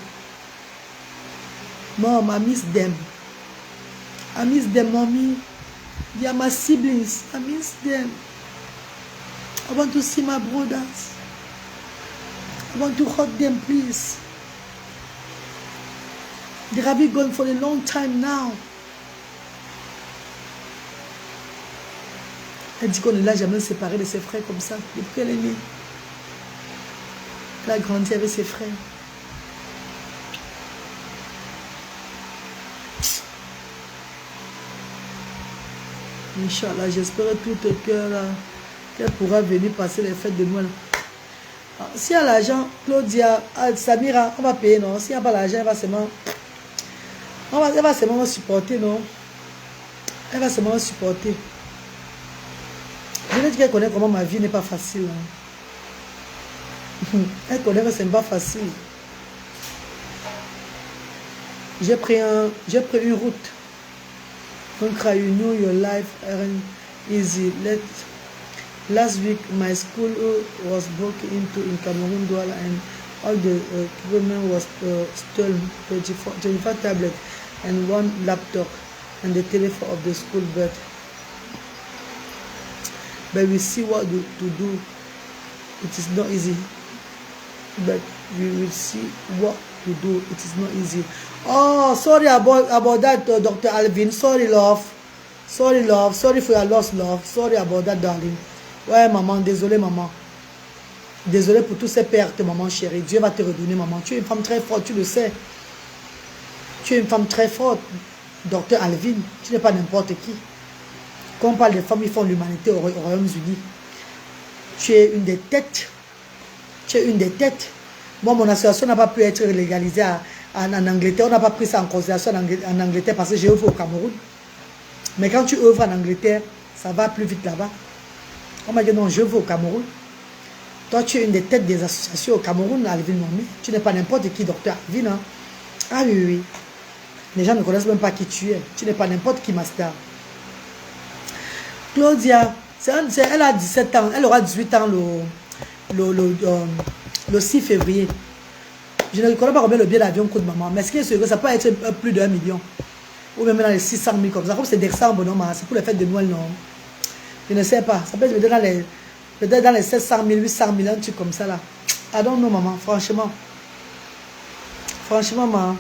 Maman, Miss Dem. Miss Dem, mamie. They are my siblings. I miss them. I want to see my brothers. I want to hug them, please. They have been gone for a long time now. Elle dit qu'on ne l'a jamais séparé de ses frères comme ça, depuis qu'elle est née. Elle a grandi avec ses frères. Inch'Allah, j'espère tout le cœur là qu'elle pourra venir passer les fêtes de Noël. S'il y a l'argent, Claudia, Samira, on va payer, non? S'il n'y a pas l'argent, elle va seulement supporter, non? Elle va seulement supporter. Je vais dire qu'elle connaît comment ma vie n'est pas facile. Hein. Elle connaît que ce n'est pas facile. J'ai pris une route. Donc, you know your life aren't easy. Last week, my school was broken into in Cameroon, Douala, and all the equipment was stolen. 25 tablets and 1 laptop and the telephone of the school bed. But we see what to do. It is not easy. But we will see what to do. It is not easy. Oh, sorry about that, Dr. Alvin. Sorry, love. Sorry, love. Sorry for your loss, love. Sorry about that, darling. Ouais, maman. Désolé, maman. Désolé pour toutes ces pertes, maman chérie. Dieu va te redonner, maman. Tu es une femme très forte, tu le sais. Tu es une femme très forte, Dr. Alvin. Tu n'es pas n'importe qui. Quand on parle des femmes, ils font l'humanité au Royaume-Uni. Tu es une des têtes. Tu es une des têtes. Moi, mon association n'a pas pu être légalisée en Angleterre. On n'a pas pris ça en considération en Angleterre parce que j'ai œuvré au Cameroun. Mais quand tu œuvres en Angleterre, ça va plus vite là-bas. On m'a dit non, je veux au Cameroun. Toi, tu es une des têtes des associations au Cameroun, Alvin Momi. Tu n'es pas n'importe qui, docteur Alvin. Hein? Ah oui, oui. Les gens ne connaissent même pas qui tu es. Tu n'es pas n'importe qui, master. Claudia, elle a 17 ans. Elle aura 18 ans le 6 février. Je ne connais pas combien le billet d'avion coûte, maman. Mais ce qui est sûr que ça peut être plus de 1 million. Ou même dans les 600 000 comme ça. Comme c'est décembre, non, c'est pour les fêtes de Noël, non. Je ne sais pas. Ça peut être peut-être dans les 700 000, 800 000, un truc comme ça, là. I don't know, maman. Franchement. Franchement, maman.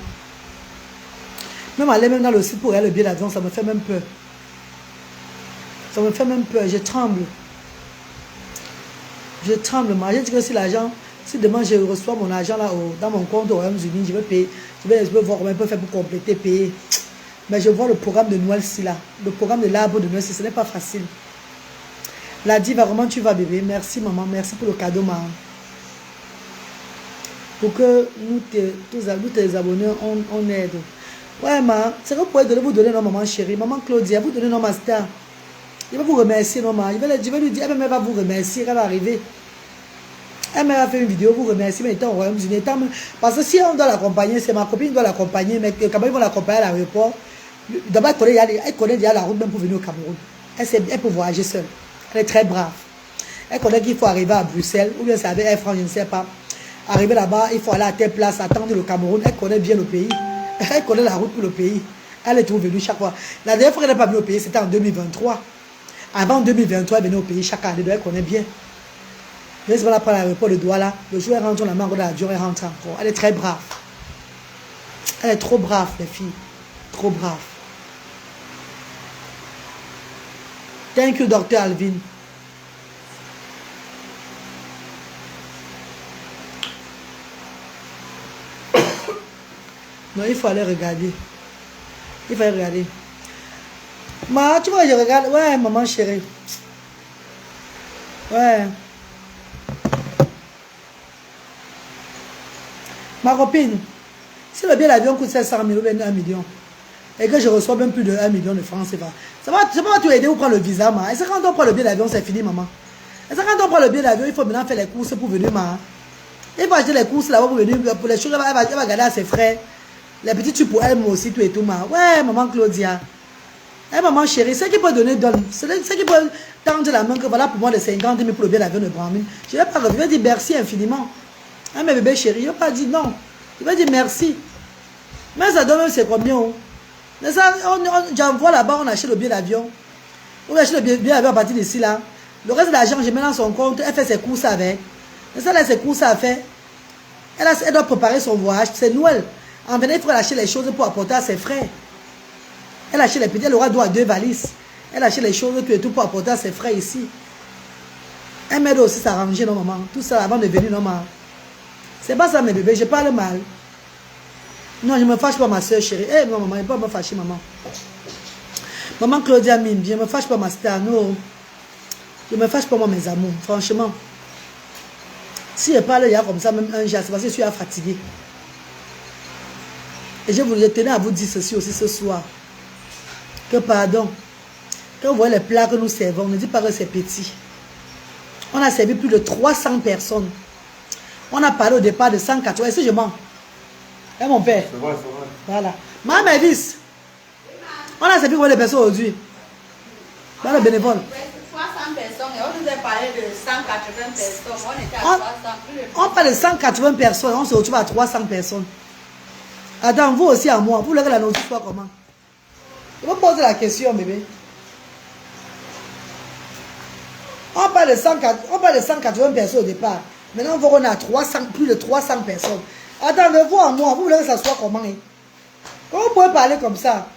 Même aller même dans le site pour aller le billet d'avion, ça me fait même peur. Ça me fait même peur. Je tremble. Je tremble, maman. J'ai dit que si l'argent... Si demain je reçois mon argent là dans mon compte au Royaume-Uni, je vais payer. Je vais voir comment je peux faire pour compléter, payer. Mais je vois le programme de Noël si là. Le programme de l'arbre de Noël, ce n'est pas facile. La diva, vraiment tu vas bébé. Merci maman, merci pour le cadeau maman. Pour que nous, tes abonnés, on aide. Ouais maman, c'est que vous pouvez vous donner non maman chérie. Maman Claudia, vous donnez non master. Je vais vous remercier non maman. Je vais lui dire, elle va vous remercier, elle va arriver. Elle m'a fait une vidéo pour remercier, mais étant au Royaume-Uni. Parce que si on doit l'accompagner, c'est ma copine qui doit l'accompagner, mais quand ils vont l'accompagner à l'aéroport, d'abord elle connaît déjà la route même pour venir au Cameroun. Elle peut voyager seule. Elle est très brave. Elle connaît qu'il faut arriver à Bruxelles, ou bien c'est avec Air France, je ne sais pas. Arriver là-bas, il faut aller à telle place, attendre le Cameroun. Elle connaît bien le pays. Elle connaît la route pour le pays. Elle est toujours venue chaque fois. La dernière fois qu'elle n'est pas venue au pays, c'était en 2023. Avant 2023, elle venait au pays chaque année, donc elle connaît bien. Je vais la prendre à l'aéroport de Douala. Le jour où elle rentre, la main de la dure, elle rentre encore. Elle est très brave. Elle est trop brave, les filles. Trop brave. Thank you, Dr. Alvin. Non, il faut aller regarder. Il faut aller regarder. Ma, tu vois, je regarde. Ouais, maman chérie. Ouais. Ma copine, si le billet d'avion coûte 700 000 ou 1 million, et que je reçois même plus de 1 million de francs CFA, ça va tout aider ou prendre le visa, ma. Et c'est quand on prend le billet d'avion, c'est fini, maman. Et c'est quand on prend le billet d'avion, il faut maintenant faire les courses pour venir, ma. Il faut acheter les courses là-bas pour venir, pour les choses, elle va garder à ses frères. Les petits trucs pour elle, moi aussi, tout et tout, ma. Ouais, maman Claudia. Eh, maman chérie, ce qui peut donner, donne. Ce qui peut tendre la main, que voilà pour moi, les 50 000 pour le billet d'avion de Bramine. Je ne vais pas revenir, je vais dire merci infiniment. Ah, mes bébés chéris, il n'a pas dit non. Il va dire merci. Mais ça donne, c'est combien? J'envoie là-bas, on achète le billet d'avion. On va acheter le billet à partir d'ici là. Le reste de l'argent, je mets dans son compte. Elle fait ses courses avec. Et ça, là, ses courses à faire. Elle doit préparer son voyage. C'est Noël. En venant, il faut acheter les choses pour apporter à ses frères. Elle achète les petits. Elle aura droit à 2 valises. Elle achète les choses tout pour apporter à ses frères ici. Elle m'aide aussi s'arranger, non, maman. Tout ça avant de venir, non, maman. C'est pas ça, mes bébés. Je parle mal. Non, je ne me fâche pas, ma soeur chérie. Eh, non, maman, il ne faut pas me fâcher, maman. Maman Claudia Mime, je ne me fâche pas, ma star. Non. Je ne me fâche pas, moi, mes amours. Franchement. Si je parle, il y a comme ça, même un jour, c'est parce que je suis fatiguée. Et je tenais à vous dire ceci aussi ce soir. Que pardon. Quand vous voyez les plats que nous servons, ne dites pas que c'est petit. On a servi plus de 300 personnes. On a parlé au départ de 180. Est-ce que je mens? Eh mon père. C'est vrai, c'est vrai. Voilà. Maman Mavis. On a servi combien de personnes aujourd'hui? Dans le bénévole. 300 personnes et on nous a parlé de 180 personnes. On était à 300. On parle de 180 personnes. On se retrouve à 300 personnes. Attends, vous aussi à moi. Vous voulez que la notice soit comment? Je vais poser la question, bébé. On parle de 180 personnes au départ. Maintenant, on est à 300, plus de 300 personnes. Attendez, vous à moi. Vous voulez que ça soit comment? Hein? Comment vous pouvez parler comme ça?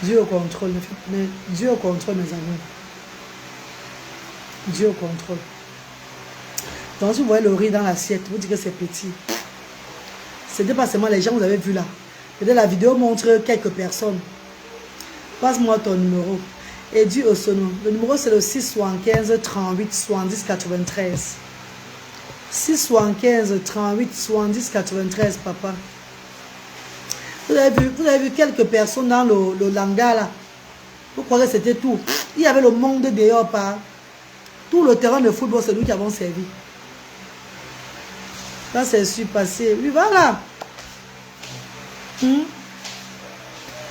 Dieu au contrôle, mais Dieu au contrôle, mes amis. Dieu au contrôle. Donc, si vous voyez le riz dans l'assiette, vous dites que c'est petit. Ce n'est pas seulement les gens que vous avez vus là. Peut-être la vidéo montre quelques personnes. Passe-moi ton numéro. Et dis au sono. Le numéro, c'est le 675 38 70 93. 675 38 70 93, papa. Vous avez vu quelques personnes dans le Langa là. Vous croyez que c'était tout. Il y avait le monde dehors par. Tout le terrain de football, c'est nous qui avons servi. Là, c'est surpassé. Oui, voilà.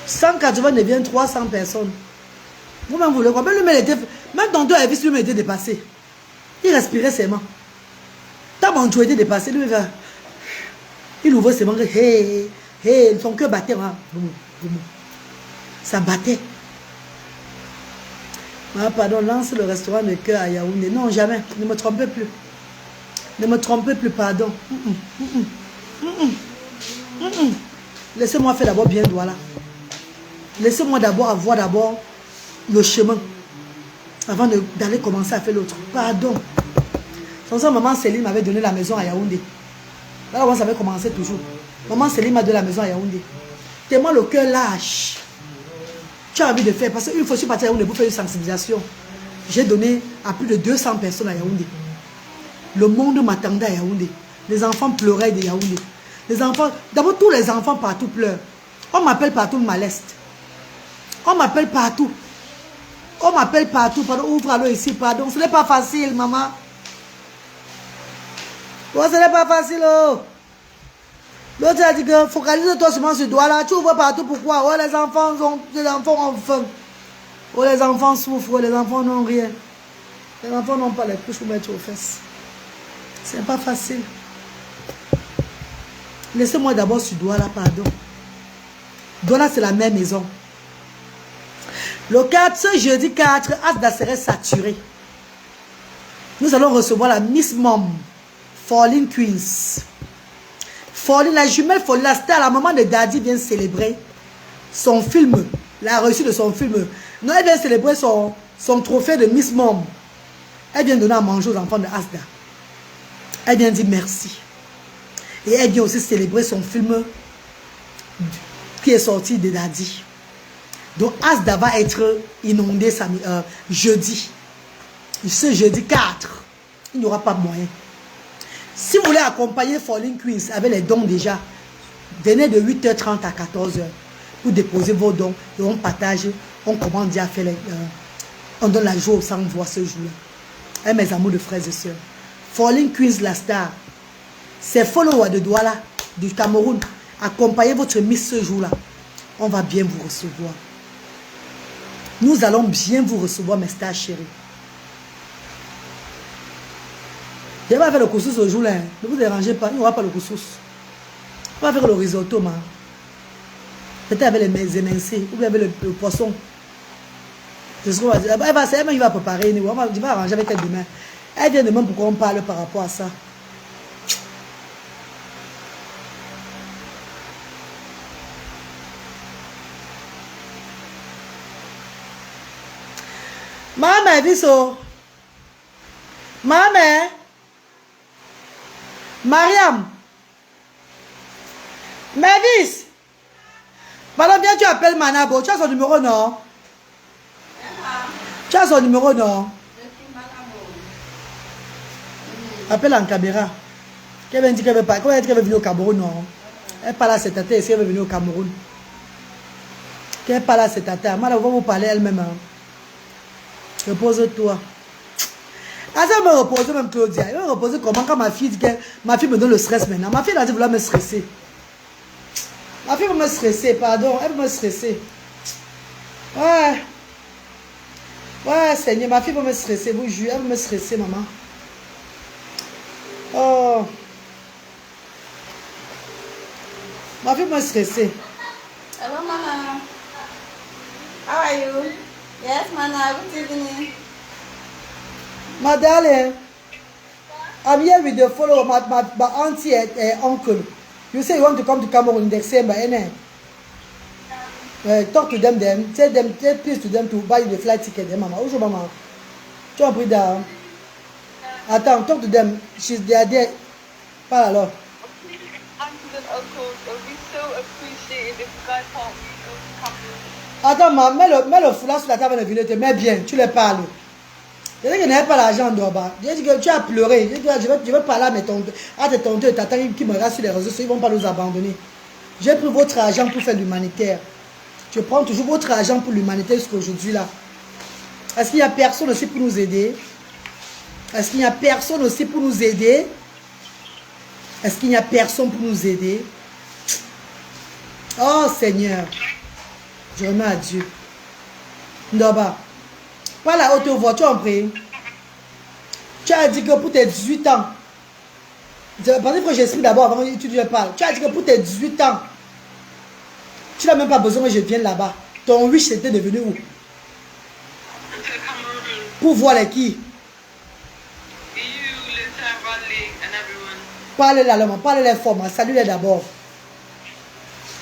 180 devient 300 personnes. Vous-même, vous le croyez. Même tonton Elvis, lui-même était dépassé. Il respirait seulement. Tant mon était dépassé, lui, il ouvrait seulement. Hey. Hey, son cœur battait. Hein. Ça battait. Ah, pardon, lance le restaurant de cœur à Yaoundé. Non, jamais. Ne me trompez plus. Ne me trompez plus, pardon. Laissez-moi faire d'abord bien droit là. Laissez-moi d'abord avoir d'abord le chemin. Avant d'aller commencer à faire l'autre. Pardon. Comme ça, maman Céline m'avait donné la maison à Yaoundé. Là, ça avait commencé toujours. Maman Céline m'a donné la maison à Yaoundé. Tellement le cœur lâche. Tu as envie de faire. Parce qu'une fois que je suis partie à Yaoundé pour faire une sensibilisation, j'ai donné à plus de 200 personnes à Yaoundé. Le monde m'attendait à Yaoundé. Les enfants pleuraient de Yaoundé. Les enfants, d'abord tous les enfants partout pleurent. On m'appelle partout le maleste. On m'appelle partout. On m'appelle partout. Pardon, ouvre-le ici, pardon. Ce n'est pas facile, maman. Oh, ce n'est pas facile, oh. L'autre a dit que focalise-toi seulement sur toi là. Tu ouvres partout, pourquoi? Oh, les enfants ont faim. Oh, les enfants souffrent, les enfants n'ont rien. Les enfants n'ont pas les couches pour mettre aux fesses. C'est pas facile. Laissez-moi d'abord sur Douala, pardon. Douala, c'est la même maison. Le 4, ce jeudi 4, Asda serait saturé. Nous allons recevoir la Miss Mom, Falling Queens. Falling, la jumelle Falling, la star, la maman de Daddy vient célébrer son film, la reçue de son film. Non, elle vient célébrer son trophée de Miss Mom. Elle vient donner à manger aux enfants de Asda. Elle vient dire merci. Et elle vient aussi célébrer son film qui est sorti de Daddy. Donc Asda va être inondé jeudi. Ce jeudi 4, il n'y aura pas de moyen. Si vous voulez accompagner Falling Queens avec les dons déjà, venez de 8h30 à 14h pour déposer vos dons et on partage, on commence déjà à faire On donne la joie sans voix ce jour-là. Et mes amours de frères et sœurs. Falling Queens, la star. Ces followers de Douala, du Cameroun, accompagnez votre Miss ce jour-là. On va bien vous recevoir. Nous allons bien vous recevoir, mes stars chéris. Je vais pas faire le couscous ce jour-là. Ne vous dérangez pas, il n'y aura pas le couscous. On va faire le risotto, man. Peut-être avec les émincés, ou bien avec le poisson. C'est ce qu'on va dire. C'est elle qui va préparer. Je vais arranger avec elle demain. Elle vient demain pour qu'on parle par rapport à ça. Maman, Visso. Maman. Mariam. Mavis. Madame, viens, tu appelles Manabo. Tu as son numéro, non? Tu as son numéro, non? Appelle en caméra. Qu'elle vient dire qu'elle veut pas. Comment elle dit qu'elle veut venir au Cameroun, non? Elle parle à cette tête. Est-ce qu'elle veut venir au Cameroun? Qu'elle parle à cette tête. Madame, on va vous parler elle-même. Hein. Repose-toi. Ah, ça me repose même Claudia. Elle me repose comment quand ma fille dit que ma fille me donne le stress maintenant. Ma fille a dit vouloir me stresser. Ma fille veut me stresser, pardon. Elle veut me stresser. Ouais. Ouais, Seigneur, ma fille veut me stresser. Vous jurez, elle veut me stresser, maman. Oh. Ma fille veut me stresser. Hello, Mama. How are you? Yes, Mama. Good evening. My darling, I'm here with the follower, my auntie and uncle. You say you want to come to Cameroon in December, innit? Talk to them then. Tell please to them to buy you the flight ticket, Mama. Où Mama? Tu as pris down. Attends, talk to them. They are there. Parle alors. Aunties and uncles, it would be so appreciated if you guys help me go to Cameroon. Attends, maman, mets le foulard sur la table de venir te mets bien, tu les parles. Je dis que je n'avais pas l'argent en Doba. Je dis que tu as pleuré. Je dis que je vais parler à tes tontons et tatas qui me regardent sur les réseaux sociaux. Ils ne vont pas nous abandonner. J'ai pris votre argent pour faire l'humanitaire. Je prends toujours votre argent pour l'humanitaire jusqu'à aujourd'hui là. Est-ce qu'il n'y a personne aussi pour nous aider? Est-ce qu'il n'y a personne aussi pour nous aider? Est-ce qu'il n'y a personne pour nous aider? Oh Seigneur. Je remets à Dieu. Ndoba. Pas la haute voix, tu as compris? Tu as dit que pour tes 18 ans, parce que j'explique d'abord avant que tu parles. Tu as dit que pour tes 18 ans, tu n'as même pas besoin que je vienne là-bas. Ton wish c'était devenu où? Pour voir les qui? Parlez l'allemand, parlez les formes, salut-les d'abord.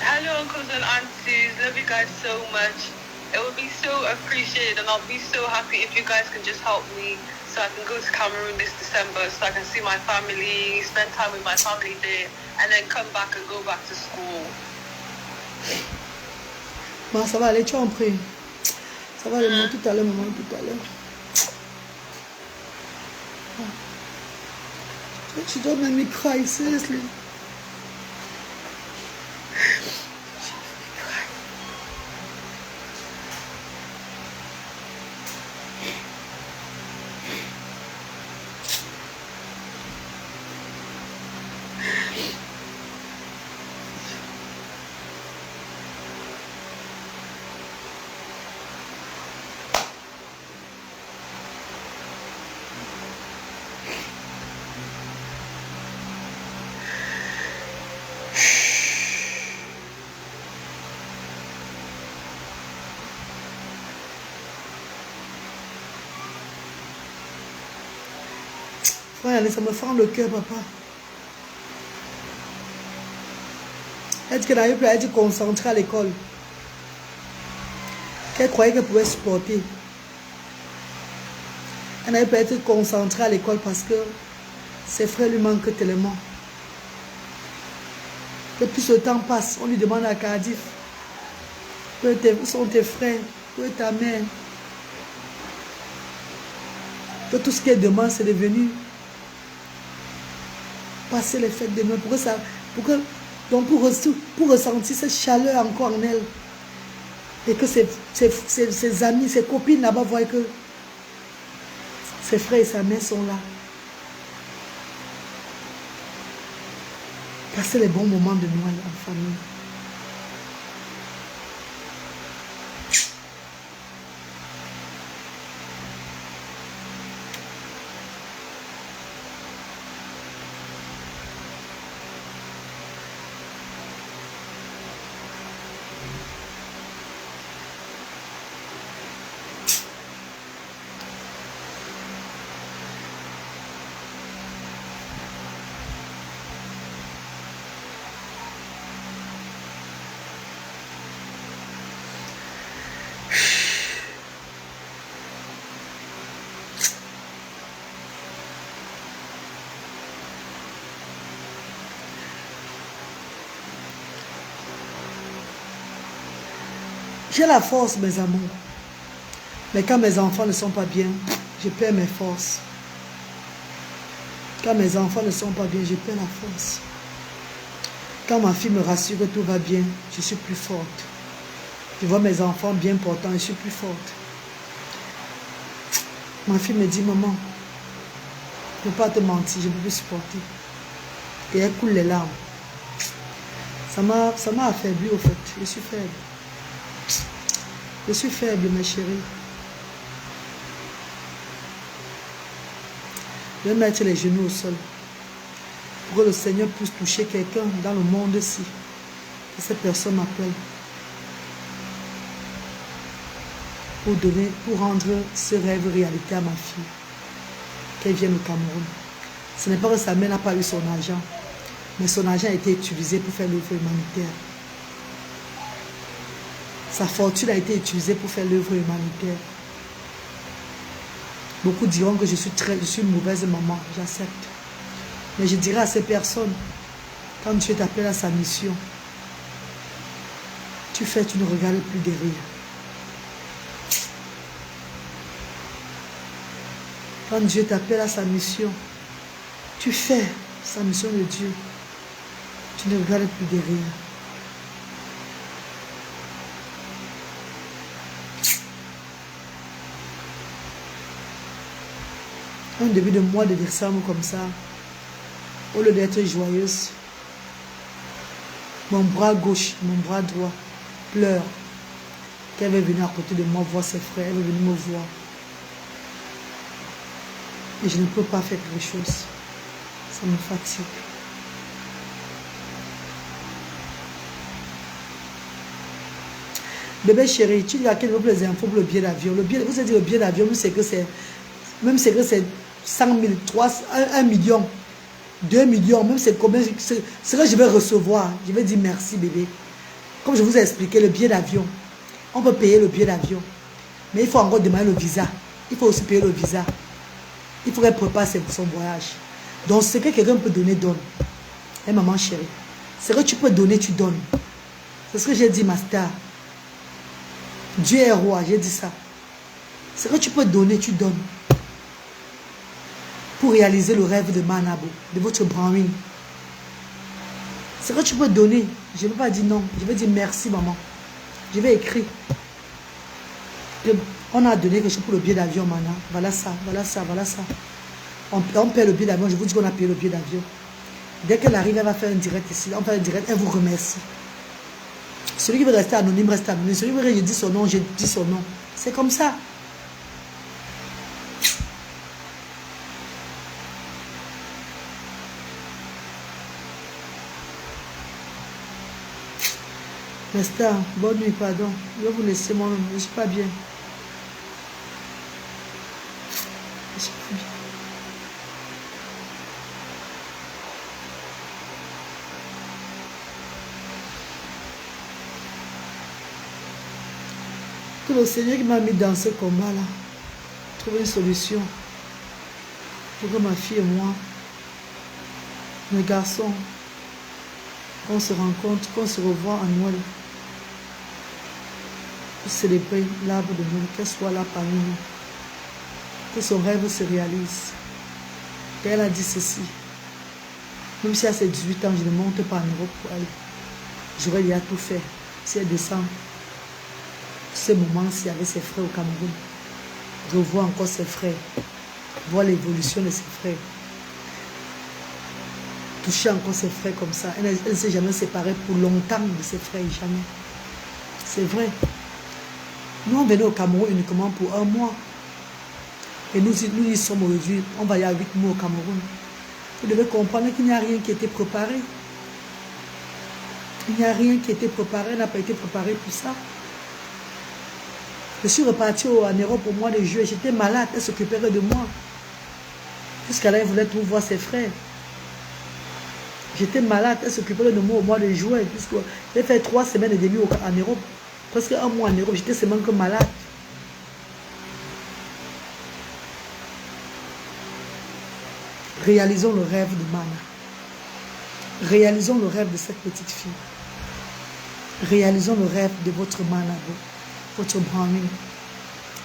Hello, uncles and aunties. Love you guys so much. It would be so appreciated, and I'll be so happy if you guys can just help me so I can go to Cameroon this December so I can see my family, spend time with my family there, and then come back and go back to school. Bon, ça va aller, tu en prie. Ça va aller, maman, tout à l'heure, maman, tout à l'heure. She don't make me cry, seriously. Ouais, ça me fend le cœur, papa. Elle dit qu'elle n'arrive plus à être concentrée à l'école. Qu'elle croyait qu'elle pouvait supporter. Elle n'arrive plus à être concentrée à l'école parce que ses frères lui manquent tellement. Que plus le temps passe, on lui demande à Cardiff. Où sont tes frères? Où est ta mère? Que tout ce qu'elle demande, c'est de venir passer les fêtes de Noël. Pour ressentir cette chaleur encore en elle. Et que ses amis, ses copines là-bas voient que Ses frères et sa mère sont là. Passer les bons moments de Noël en famille. J'ai la force, mes amours. Mais quand mes enfants ne sont pas bien, je perds mes forces. Quand mes enfants ne sont pas bien, je perds la force. Quand ma fille me rassure que tout va bien, je suis plus forte. Je vois mes enfants bien portants, je suis plus forte. Ma fille me dit, maman, je ne peux pas te mentir, je ne peux plus supporter. Et elle coule les larmes. Ça m'a affaibli au fait. Je suis faible. Je suis faible, ma chérie. Je vais mettre les genoux au sol. Pour que le Seigneur puisse toucher quelqu'un dans le monde-ci. Que cette personne m'appelle. Pour rendre ce rêve réalité à ma fille. Qu'elle vienne au Cameroun. Ce n'est pas que sa mère n'a pas eu son argent. Mais son argent a été utilisé pour faire l'œuvre humanitaire. Sa fortune a été utilisée pour faire l'œuvre humanitaire. Beaucoup diront que je suis une mauvaise maman. J'accepte. Mais je dirais à ces personnes, quand Dieu t'appelle à sa mission, tu ne regardes plus derrière. Quand Dieu t'appelle à sa mission, tu fais sa mission de Dieu. Tu ne regardes plus derrière. Un début de mois de décembre comme ça, au lieu d'être joyeuse, mon bras gauche, mon bras droit pleure. Qu'elle veut venir à côté de moi voir ses frères, elle veut venir me voir. Et je ne peux pas faire quelque chose. Ça me fatigue. Bébé chéri, tu dis à quel niveau les infos pour le billet d'avion. Vous avez dit le billet d'avion, même c'est que c'est 100 000, 1 million, 2 millions, même c'est combien, ce que je vais recevoir. Je vais dire merci bébé. Comme je vous ai expliqué, le billet d'avion, on peut payer le billet d'avion. Mais il faut encore demander le visa. Il faut aussi payer le visa. Il faut qu'elle prépare son voyage. Donc ce que quelqu'un peut donner, donne. Et maman chérie, ce que tu peux donner, tu donnes. C'est ce que j'ai dit, ma star. Dieu est roi, j'ai dit ça. Ce que tu peux donner, tu donnes. Pour réaliser le rêve de Manabo, de votre Browning. Ce que tu peux donner, je ne vais pas dire non. Je vais dire merci, maman. Je vais écrire. On a donné quelque chose pour le billet d'avion, maintenant. Voilà ça, voilà ça, voilà ça. On paie le billet d'avion. Je vous dis qu'on a payé le billet d'avion. Dès qu'elle arrive, elle va faire un direct ici. On fait un direct, elle vous remercie. Celui qui veut rester anonyme, reste anonyme. Celui qui veut que je dise son nom, je dis son nom. C'est comme ça. Resta, bonne nuit, pardon. Je vais vous laisser moi-même. Je ne suis pas bien. Je ne suis pas bien. Que le Seigneur qui m'a mis dans ce combat-là trouve une solution pour que ma fille et moi, mes garçons, qu'on se rencontre, qu'on se revoie à Noël pour célébrer l'arbre de Noël, qu'elle soit là parmi nous, que son rêve se réalise. Elle a dit ceci, même si à ses 18 ans, je ne monte pas en Europe pour elle, j'aurais déjà tout fait. Si elle descend, ce moment-ci avec ses frères au Cameroun, je vois encore ses frères. voir l'évolution de ses frères. Toucher encore ses frères comme ça. Elle ne s'est jamais séparée pour longtemps de ses frères, jamais. C'est vrai. Nous, on venait au Cameroun uniquement pour 1 mois. Et nous y sommes aujourd'hui. On va y aller 8 mois au Cameroun. Vous devez comprendre qu'il n'y a rien qui était préparé. Il n'y a rien qui était préparé. Elle n'a pas été préparée pour ça. Je suis reparti en Europe au mois de juillet. J'étais malade. Elle s'occupait de moi. Jusqu'à là, elle voulait tout voir ses frères. J'étais malade. Elle s'occupait de moi au mois de juillet. J'ai fait 3 semaines et demie en Europe. Presque 1 mois en Europe. J'étais seulement que malade. Réalisons le rêve de Mana. Réalisons le rêve de cette petite fille. Réalisons le rêve de votre Mana, votre Brownie.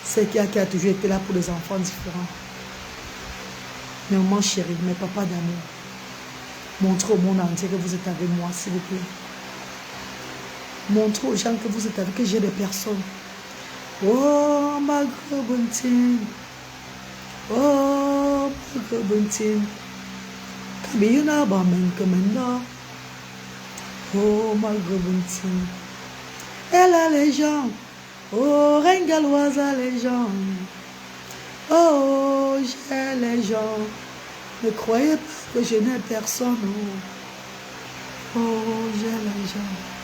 C'est qui a toujours été là pour les enfants différents. Mes mamans chéries, mes papas d'amour. Montrez au monde entier que vous êtes avec moi, s'il vous plaît. Montrez aux gens que vous êtes avec, que j'ai des personnes. Oh, ma grobentine. Oh, ma grobentine. Kabiyuna ba men kamenda. Oh, ma grobentine. Elle a les gens. Oh, Rengaloise a les gens. Oh, j'ai les gens. Ne croyez pas que je n'ai personne. Oh, j'ai les gens.